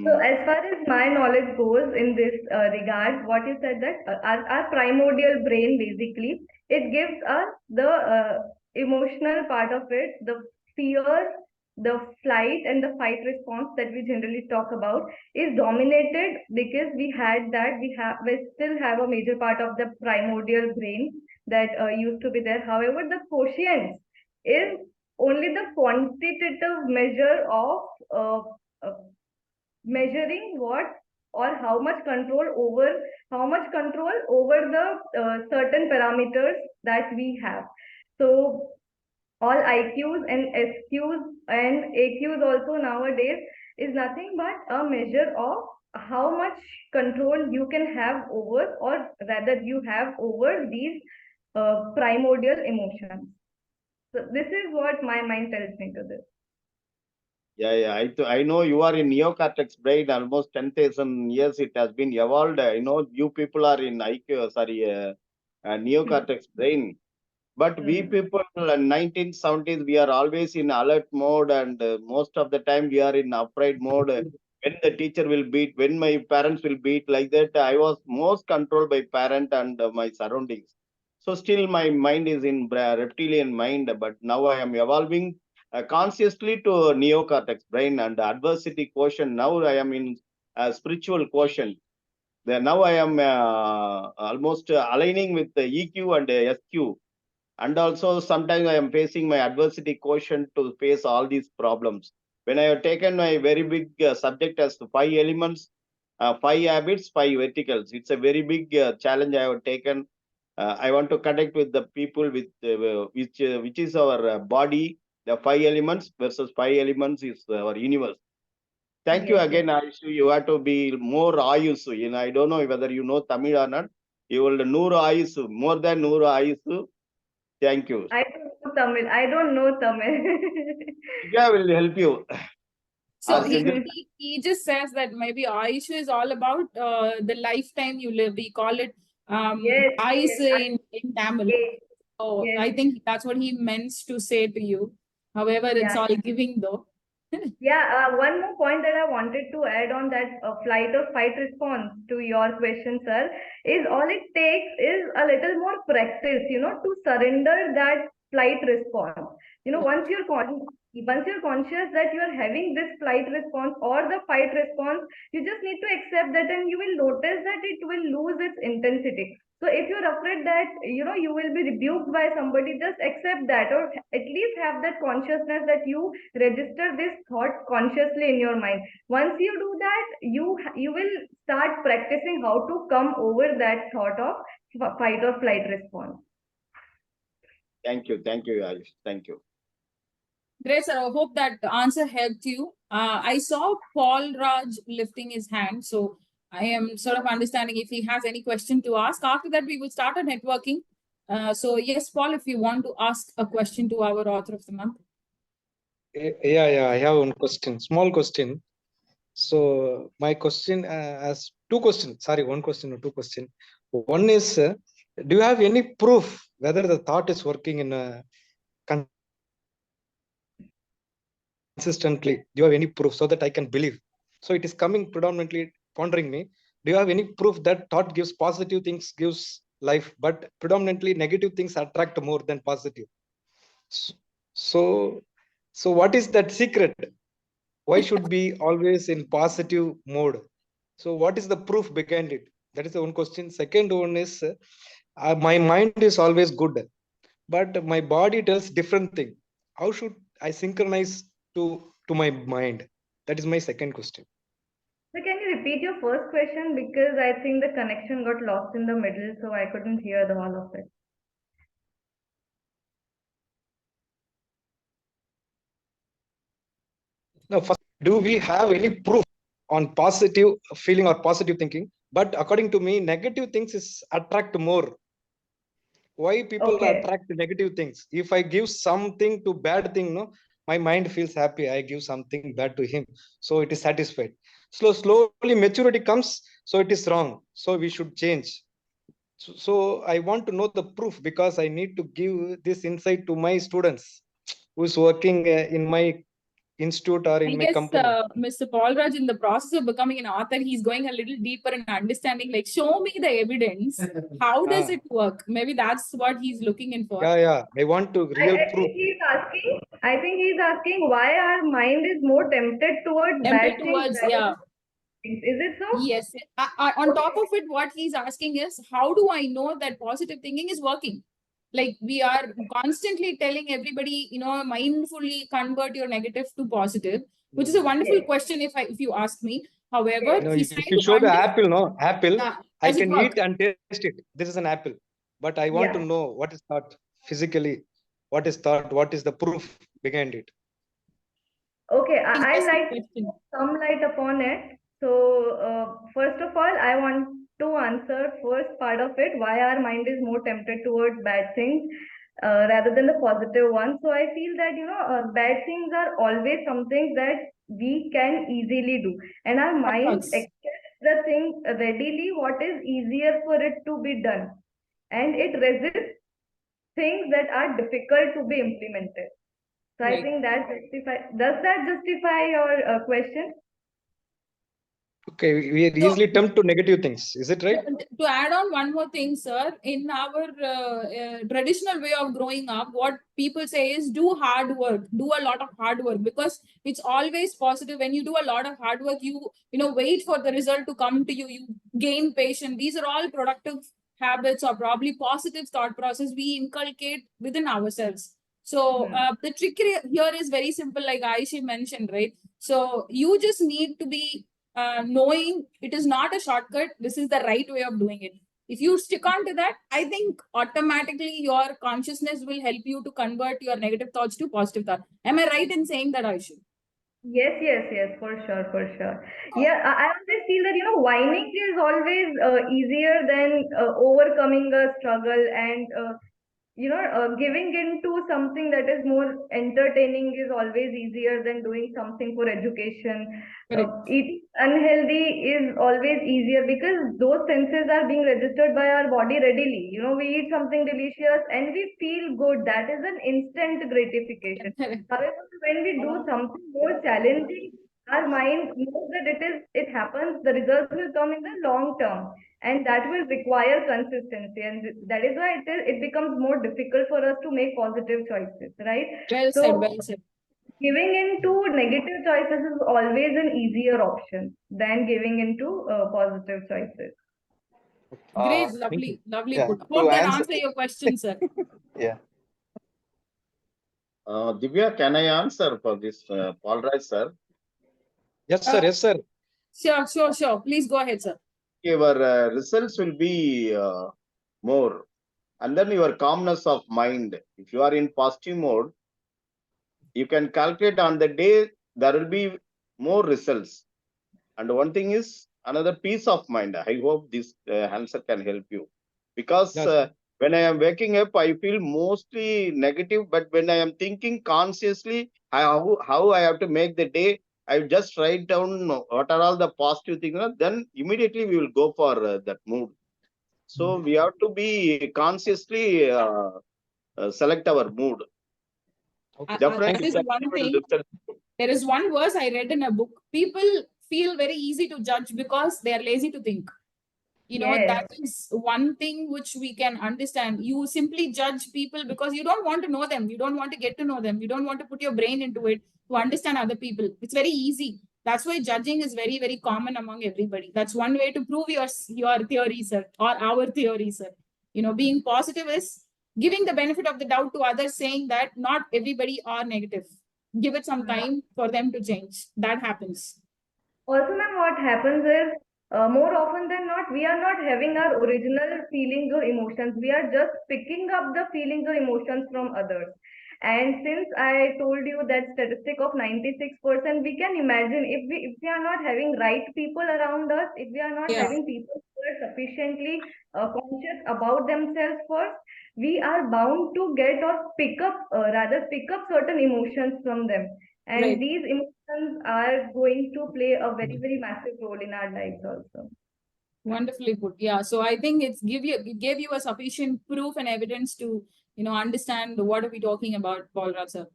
D: So as far as my knowledge goes in this regard, what you said that our primordial brain basically, it gives us the emotional part of it, the fear, the flight and the fight response that we generally talk about is dominated because we still have a major part of the primordial brain that used to be there. However, the quotient is only the quantitative measure of uh, measuring what or how much control over the certain parameters that we have. So all IQs and SQs and AQs also nowadays is nothing but a measure of how much control you can have over, or rather you have over these primordial emotions. So this is what my mind tells me to this.
E: Yeah. I know you are in neocortex brain almost 10,000 years. It has been evolved. I know you people are in neocortex brain. But we
D: Hmm.
E: people, 1970s, we are always in alert mode, and most of the time we are in upright mode. When the teacher will beat, when my parents will beat, like that, I was most controlled by parent and my surroundings. So still my mind is in reptilian mind, but now I am evolving consciously to neocortex brain and adversity quotient. Now I am in spiritual quotient. Now I am almost aligning with the EQ and SQ, and also sometimes I am facing my adversity quotient to face all these problems. When I have taken my very big subject as the 5 elements, 5 habits, 5 verticals, it's a very big challenge I have taken. I want to connect with the people with which is our body. The 5 elements versus 5 elements is our universe. Thank you
D: Yes, yes.
E: again, Ayushi. You have to be more Ayusu. I don't know whether you know Tamil or not. You will Nuru Ayusu, more than Nuru Ayusu. Thank you.
D: I don't know Tamil. I don't know Tamil.
E: Divya will help you.
B: So
E: Or
B: he,
E: Senthil.
B: he he just says that maybe Aisha is all about the lifetime you live. We call it
D: Yes,
B: Ais
D: yes,
B: in Tamil.
D: yes,
B: So
D: yes,
B: I think that's what he meant to say to you. However, it's
D: yeah.
B: all giving though.
D: Yeah, one more point that I wanted to add on that flight or fight response to your question, sir, is all it takes is a little more practice, to surrender that flight response. Once you're conscious that you are having this flight response or the fight response, you just need to accept that, and you will notice that it will lose its intensity. So if you're afraid that you will be rebuked by somebody, just accept that, or at least have that consciousness that you register this thought consciously in your mind. Once you do that, you will start practicing how to come over that thought of fight or flight response.
E: Thank you, Ayush. Thank you.
B: Great, sir. I hope that answer helped you. I saw Paul Raj lifting his hand, so I am sort of understanding if he has any question to ask. After that, we will start a networking. So yes, Paul, if you want to ask a question to our author of the month.
F: Yeah, I have one question, small question. So my question has two questions. Sorry, one question or two questions. One is, do you have any proof whether the thought is working in a consistently? Do you have any proof so that I can believe? So it is coming predominantly pondering me. Do you have any proof that thought gives positive things, gives life, but predominantly negative things attract more than positive? So, so what is that secret? Why should be always in positive mode? So what is the proof behind it? That is the one question. Second one is my mind is always good, but my body tells different thing. How should I synchronize to my mind? That is my second question.
D: So can you repeat your first question, because I think the connection got lost in the middle, so I couldn't hear the whole of it.
F: Now, first, do we have any proof on positive feeling or positive thinking? But according to me, negative things is attract more. Why people
D: Okay.
F: attract negative things? If I give something to bad thing, no, my mind feels happy. I give something bad to him, so it is satisfied. Slowly maturity comes, so it is wrong. So we should change. So I want to know the proof, because I need to give this insight to my students who is working in my institute or in
B: I
F: my
B: guess
F: company.
B: Mr. Paul Raj, in the process of becoming an author, he's going a little deeper in understanding, like, show me the evidence. How does it work? Maybe that's what he's looking in for.
F: Yeah. I want to real proof.
D: I think he's asking why our mind is more tempted towards bad things.
B: Yeah.
D: Is it so?
B: Yes. On top of it, what he's asking is, how do I know that positive thinking is working? Like, we are constantly telling everybody, mindfully convert your negative to positive, which is a wonderful question if you ask me. However,
F: No,
B: he's
F: if
B: trying
F: you
B: to
F: show the
B: quantify.
F: apple, I
B: Does it
F: can
B: work?
F: eat and taste it. This is an apple, but I want to know what is thought physically, what is thought, what is the proof behind it.
D: Okay, I'd
B: Interesting
D: like to
B: question.
D: throw some light upon it. So, first of all, I want to answer first part of it, why our mind is more tempted towards bad things rather than the positive ones. So, I feel that, bad things are always something that we can easily do, and our mind
B: course.
D: accepts the thing readily, what is easier for it to be done, and it resists things that are difficult to be implemented. So I
B: Right.
D: think that does that justify your question?
F: Okay, we are easily tempt to negative things. Is it right?
B: To add on one more thing, sir, in our traditional way of growing up, what people say is do hard work, do a lot of hard work, because it's always positive. When you do a lot of hard work, you wait for the result to come to you. You gain patience. These are all productive habits, or probably positive thought process we inculcate within ourselves. So the trick here is very simple, like Ayushi mentioned, right? So you just need to be knowing it is not a shortcut. This is the right way of doing it. If you stick on to that, I think automatically your consciousness will help you to convert your negative thoughts to positive thought. Am I right in saying that, Ayushi?
D: Yes, for sure. Yeah, I always feel that, whining is always easier than overcoming a struggle, and giving into something that is more entertaining is always easier than doing something for education. Eating unhealthy is always easier because those senses are being registered by our body readily. We eat something delicious and we feel good. That is an instant gratification. However, when we do something more challenging, our mind knows that it happens, the results will come in the long term, and that will require consistency, and that is why it becomes more difficult for us to make positive choices, right?
B: Well said.
D: Giving into negative choices is always an easier option than giving into positive choices.
B: Great, lovely
C: Yeah,
B: put.
C: to
B: Hope that
C: answer-
B: answer your question, sir.
C: Yeah.
E: Divya, can I answer for this, Paul Raj, sir?
F: Yes, sir. Yes, sir.
B: Sure. Please go ahead, sir.
E: Your results will be more. And then your calmness of mind. If you are in positive mode, you can calculate on the day, there will be more results. And one thing is another peace of mind. I hope this answer can help you. Because
F: Yes.
E: when I am waking up, I feel mostly negative. But when I am thinking consciously how I have to make the day, I just write down what are all the positive things. Then immediately we will go for that mood. So we have to be consciously select our mood.
F: Okay.
E: Definitely,
B: That is one thing. There is one verse I read in a book. People feel very easy to judge because they are lazy to think. You know,
D: Yes.
B: that is one thing which we can understand. You simply judge people because you don't want to know them. You don't want to get to know them. You don't want to put your brain into it to understand other people. It's very easy. That's why judging is very, very common among everybody. That's one way to prove your theory, sir, or our theory, sir. You know, being positive is giving the benefit of the doubt to others, saying that not everybody are negative. Give it some time for them to change. That happens.
D: Also, ma'am, what happens is more often than not, we are not having our original feelings or emotions. We are just picking up the feelings or emotions from others. And since I told you that statistic of 96%, we can imagine if we are not having right people around us, if we are not
B: Yeah.
D: having people who are sufficiently conscious about themselves first, we are bound to get or rather pick up certain emotions from them. And
B: Right.
D: these emotions are going to play a very, very massive role in our lives also.
B: Wonderfully put. Yeah. So I think it gave you a sufficient proof and evidence to, you know, understand what are we talking about, Paul Raj, sir.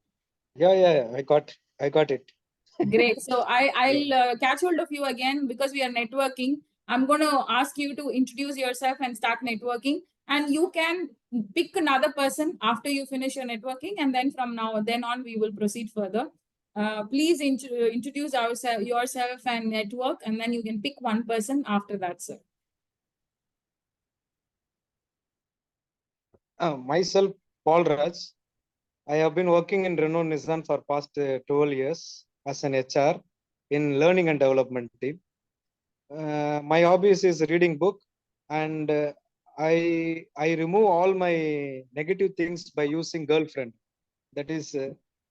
F: Yeah. I got it.
B: Great. So I'll catch hold of you again because we are networking. I'm going to ask you to introduce yourself and start networking. And you can pick another person after you finish your networking. And then from then on, we will proceed further. Please introduce yourself and network. And then you can pick one person after that, sir.
F: Myself, Paul Raj. I have been working in Renault Nissan for past 12 years as an HR in learning and development team. My hobbies is reading book, and I remove all my negative things by using girlfriend. That is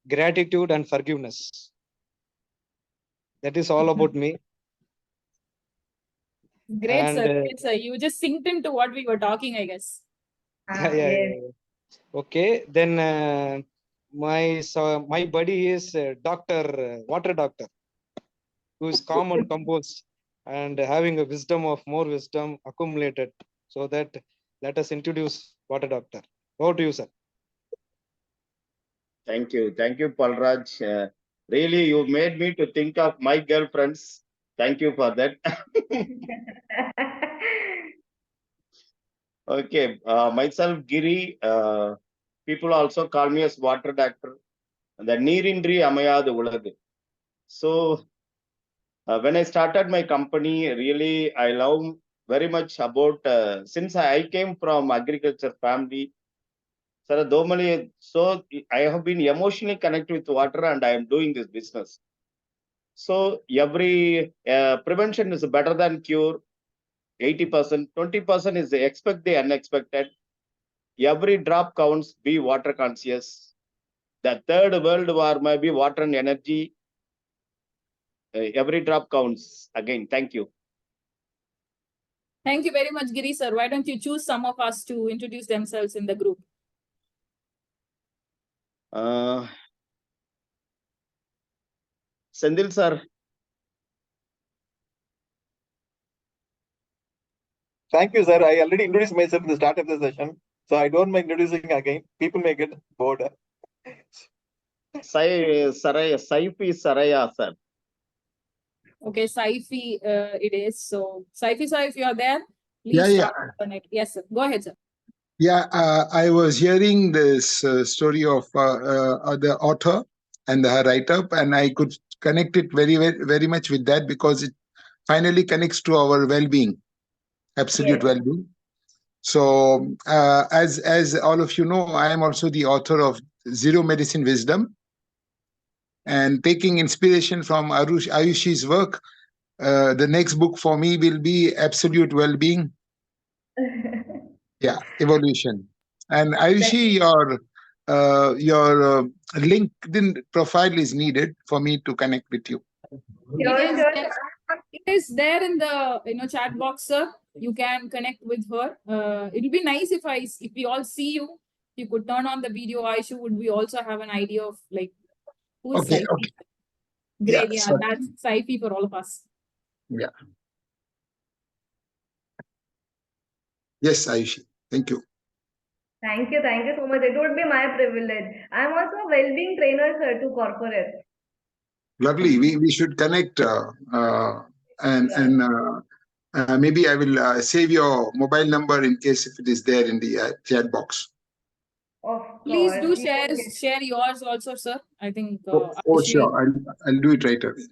F: gratitude and forgiveness. That is all about me.
B: Great,
F: And
B: sir. Great, sir. You just synced into what we were talking, I guess.
D: Yes.
F: Okay, then my buddy is doctor, water doctor, who is calm and composed and having a wisdom of more wisdom accumulated. So that let us introduce water doctor. Over to you, sir.
E: Thank you, Palraj. Really, you made me to think of my girlfriends. Thank you for that. Okay, myself, Giri. People also call me as water doctor. The Neerindri Amayad Uladu. So, when I started my company, really, I love very much about, since I came from agriculture family, so I have been emotionally connected with water and I am doing this business. So every prevention is better than cure. 80%, 20% is expect the unexpected. Every drop counts, be water conscious. The third world war may be water and energy. Every drop counts. Again, thank you.
B: Thank you very much, Giri, sir. Why don't you choose some of us to introduce themselves in the group?
E: Senthil sir.
C: Thank you, sir. I already introduced myself at the start of the session, so I don't mind introducing again. People may get bored.
E: Saifi Saraya, sir.
B: Okay, Saifi, it is. So, Saifi, sir, if you are there, please
G: Yeah.
B: connect. Yes, sir. Go ahead, sir.
G: Yeah, I was hearing this story of the author and her write-up, and I could connect it very much with that because it finally connects to our well-being, absolute
D: Yes.
G: well-being. So, as all of you know, I am also the author of Zero Medicine Wisdom, and taking inspiration from Ayushi's work, the next book for me will be Absolute Well-being. Yeah, evolution. And Ayushi, your LinkedIn profile is needed for me to connect with you.
D: Sure.
B: It is there in the chat box, sir. You can connect with her. It'll be nice if we all see you. You could turn on the video. Aishu, would we also have an idea of like who is
G: Okay.
B: Saifi? Great, yeah,
G: So,
B: that's Saifi for all of us.
G: yeah. Yes, Ayushi. Thank you.
D: Thank you so much. It would be my privilege. I'm also a well-being trainer, sir, to corporate.
G: Lovely. We should connect and maybe I will save your mobile number in case if it is there in the chat box.
D: Of
B: Please
D: course,
B: do
D: we will get
B: share yours also, sir. I think
G: Oh,
B: Ayushi-
G: sure. I'll do it right away.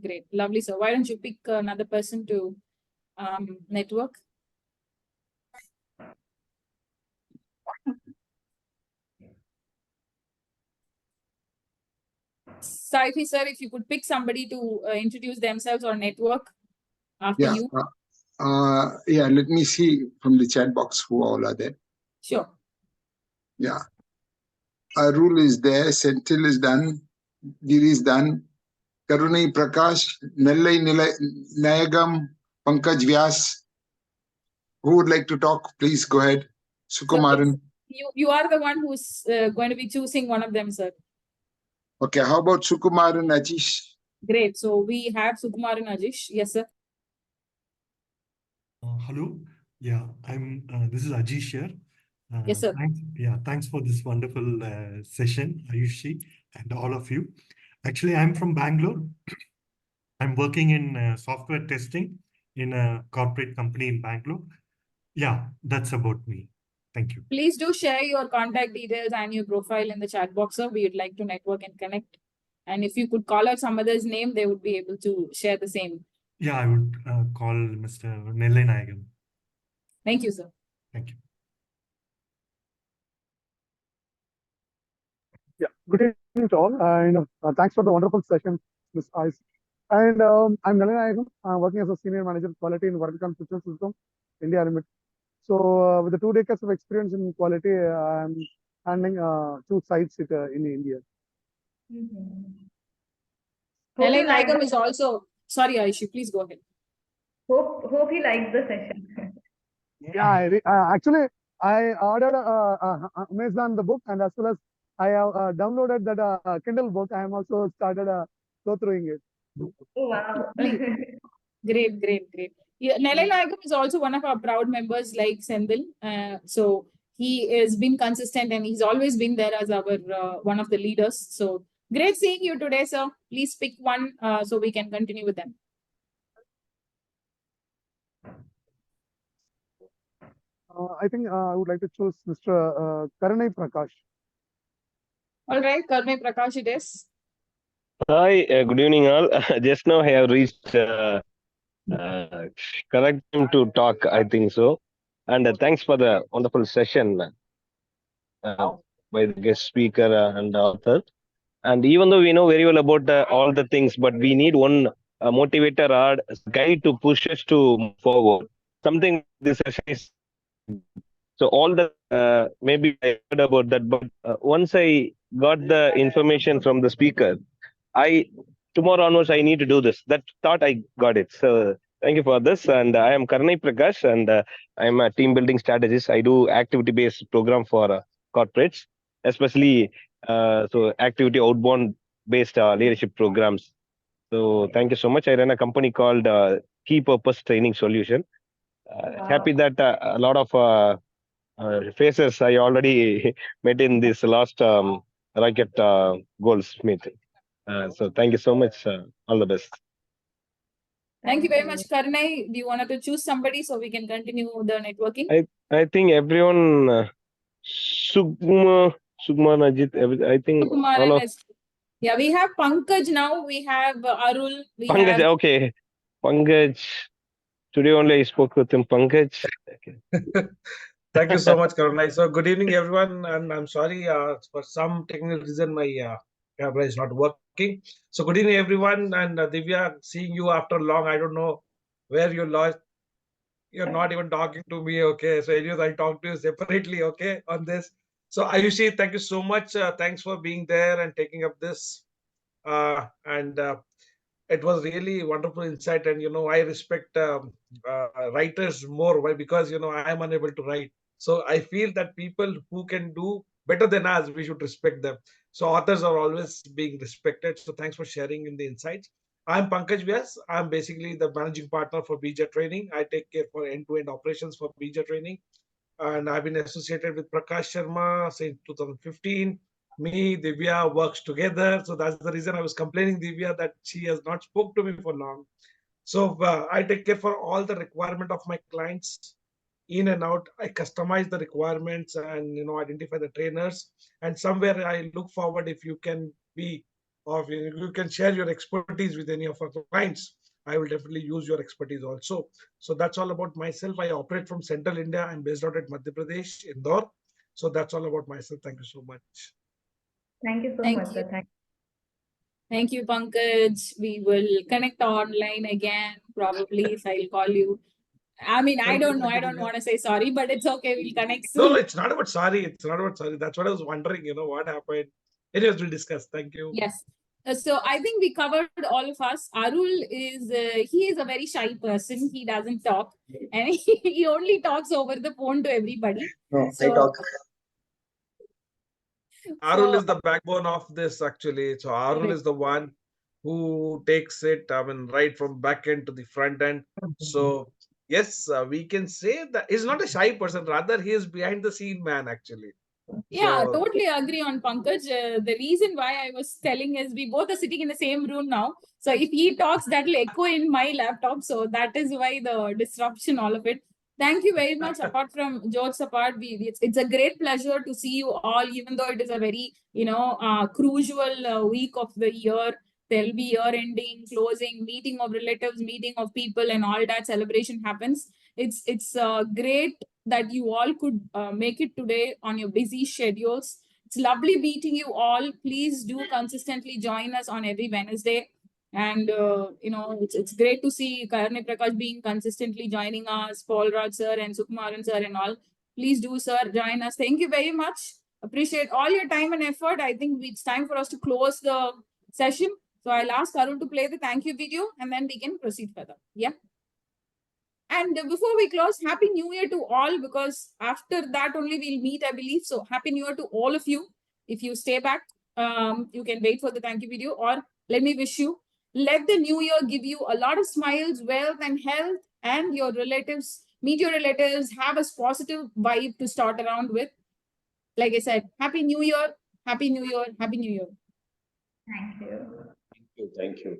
B: Great. Lovely, sir. Why don't you pick another person to network? Saifi, sir, if you could pick somebody to introduce themselves or network after
G: Yeah.
B: you.
G: Yeah, let me see from the chat box who all are there.
B: Sure.
G: Yeah. Arul is there, Senthil is done, Giri is done, Karunai Prakash, Nellai Nayagam, Pankaj Vyas. Who would like to talk? Please go ahead. Sukumaran.
B: You are the one who's going to be choosing one of them, sir.
G: Okay, how about Sukumaran Ajish?
B: Great. So we have Sukumar and Ajish. Yes, sir.
H: Hello. Yeah, I'm. This is Ajish here.
B: Yes, sir.
H: Thanks for this wonderful session, Ayushi, and all of you. Actually, I'm from Bangalore. I'm working in software testing in a corporate company in Bangalore. Yeah, that's about me. Thank you.
B: Please do share your contact details and your profile in the chat box, sir. We would like to network and connect. And if you could call out some other's name, they would be able to share the same.
H: Yeah, I would call Mr. Nellai Nayagam.
B: Thank you, sir.
H: Thank you.
I: Yeah, good evening to all, and thanks for the wonderful session, Ms. Ice. And I'm Nalin Nayagam. I'm working as a senior manager of quality in Worldcom System System, India Limited. So, with the 2 decades of experience in quality, I'm handling 2 sites in India.
D: Hope he
B: Nalin
D: liked
B: Nayagam is also. Sorry, Ayushi, please go ahead.
D: hope he liked the session.
I: Yeah, actually, I ordered Amazon the book, and as well as I have downloaded that Kindle book. I am also started go through it.
D: Oh, wow.
B: Great. Yeah, Nalai Nayagam is also one of our proud members like Senthil. So he has been consistent and he's always been there as our one of the leaders. So great seeing you today, sir. Please pick one so we can continue with them.
I: I think I would like to choose Mr. Karanai Prakash.
B: All right, Karnai Prakash it is.
J: Hi, good evening all. Just now I have reached correct time to talk, I think so. And thanks for the wonderful session by the guest speaker and author. And even though we know very well about all the things, but we need one motivator or guide to push us to move forward. Something this session is. So all the maybe I heard about that, but once I got the information from the speaker, I tomorrow onwards I need to do this. That thought I got it. So thank you for this. And I am Karnai Prakash, and I am a team building strategist. I do activity based program for corporates, especially so activity outbound based leadership programs. So thank you so much. I run a company called Key Purpose Training Solution. Happy that a lot of faces I already met in this last Rocket Goals meeting. So thank you so much. All the best.
B: Thank you very much, Karnai. Do you want to choose somebody so we can continue the networking?
J: I think everyone, Sugma, Najit, I think
B: Sukumar
J: all
B: and
J: of
B: yeah, we have Pankaj now. We have Arul. We
J: Pankaj.
B: have
J: Okay, Pankaj. Today only I spoke with him, Pankaj. Okay.
K: Thank you so much, Karunai. So good evening, everyone. And I'm sorry for some technical reason my camera is not working. So good evening, everyone. And Divya, seeing you after long, I don't know where you lost. You're not even talking to me. Okay. So anyways, I'll talk to you separately. Okay, on this. So Ayushi, thank you so much. Thanks for being there and taking up this. And it was really wonderful insight. And I respect writers more. Why? Because I am unable to write. So I feel that people who can do better than us, we should respect them. So authors are always being respected. So thanks for sharing in the insights. I'm Pankaj Vyas. I'm basically the managing partner for Bija Training. I take care for end-to-end operations for Bija Training. And I've been associated with Prakash Sharma since 2015. me, Divya works together. So that's the reason I was complaining, Divya, that she has not spoke to me for long. So I take care for all the requirement of my clients in and out. I customize the requirements and identify the trainers. And somewhere I look forward if you can be, or you can share your expertise with any of our clients. I will definitely use your expertise also. So that's all about myself. I operate from Central India. I'm based out at Madhya Pradesh, Indore. So that's all about myself. Thank you so much.
D: Thank you so
B: Thank
D: much,
B: you.
D: sir.
B: Thank you, Pankaj. We will connect online again, probably, if I'll call you. I mean, I don't know. I don't want to say sorry, but it's okay. We'll connect
K: No,
B: soon.
K: it's not about sorry. It's not about sorry. That's what I was wondering, what happened. Anyways, we'll discuss. Thank you.
B: Yes. So I think we covered all of us. Arul he is a very shy person. He doesn't talk and he only talks over the phone to everybody.
L: No,
B: So,
L: I talk.
K: Arul is the backbone of this actually. So Arul
B: Correct.
K: is the one who takes it, right from back end to the front end. So yes, we can say that he's not a shy person. Rather, he is behind the scene man actually.
B: Yeah,
K: So
B: totally agree on Pankaj. The reason why I was telling is we both are sitting in the same room now. So if he talks, that will echo in my laptop. So that is why the disruption, all of it. Thank you very much. Apart from jokes apart, it's a great pleasure to see you all, even though it is a very, crucial week of the year. There'll be year ending, closing, meeting of relatives, meeting of people, and all that celebration happens. It's great that you all could make it today on your busy schedules. It's lovely meeting you all. Please do consistently join us on every Wednesday. And, it's great to see Karne Prakash being consistently joining us, Paul Raj sir and Sukumaran sir and all. Please do, sir, join us. Thank you very much. Appreciate all your time and effort. I think it's time for us to close the session. So I'll ask Arun to play the thank you video and then we can proceed further. Yeah. And before we close, Happy New Year to all, because after that only we'll meet, I believe. So Happy New Year to all of you. If you stay back, you can wait for the thank you video, or let me wish you. Let the new year give you a lot of smiles, wealth, and health, and your relatives. Meet your relatives, have a positive vibe to start around with. Like I said, Happy New Year, Happy New Year, Happy New Year.
D: Thank you.
E: Thank you. Thank you.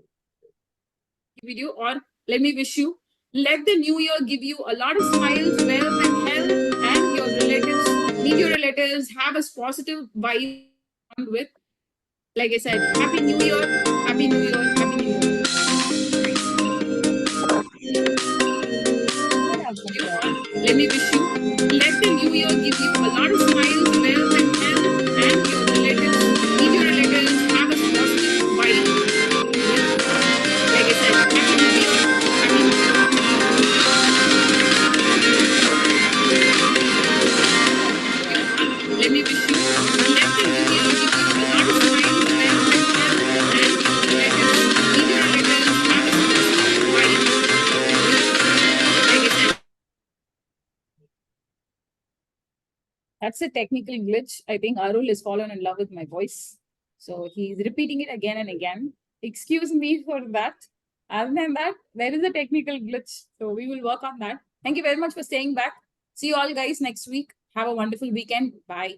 B: Video, or let me wish you. Let the new year give you a lot of smiles, wealth, and health, and your relatives. Meet your relatives, have a positive vibe with. Like I said, Happy New Year, Happy New Year, Happy New Year. Let me wish you. Let the new year give you a lot of smiles, wealth, and health, and your relatives. Meet your relatives, have a positive vibe with. Like I said, Happy New Year, Happy New Year. Let me wish you. Let the new year give you a lot of smiles, wealth, and health, and your relatives. Meet your relatives, have a positive vibe. Like I said. That's a technical glitch. I think Arul is fallen in love with my voice. So he's repeating it again and again. Excuse me for that. Other than that, there is a technical glitch. So we will work on that. Thank you very much for staying back. See you all guys next week. Have a wonderful weekend. Bye.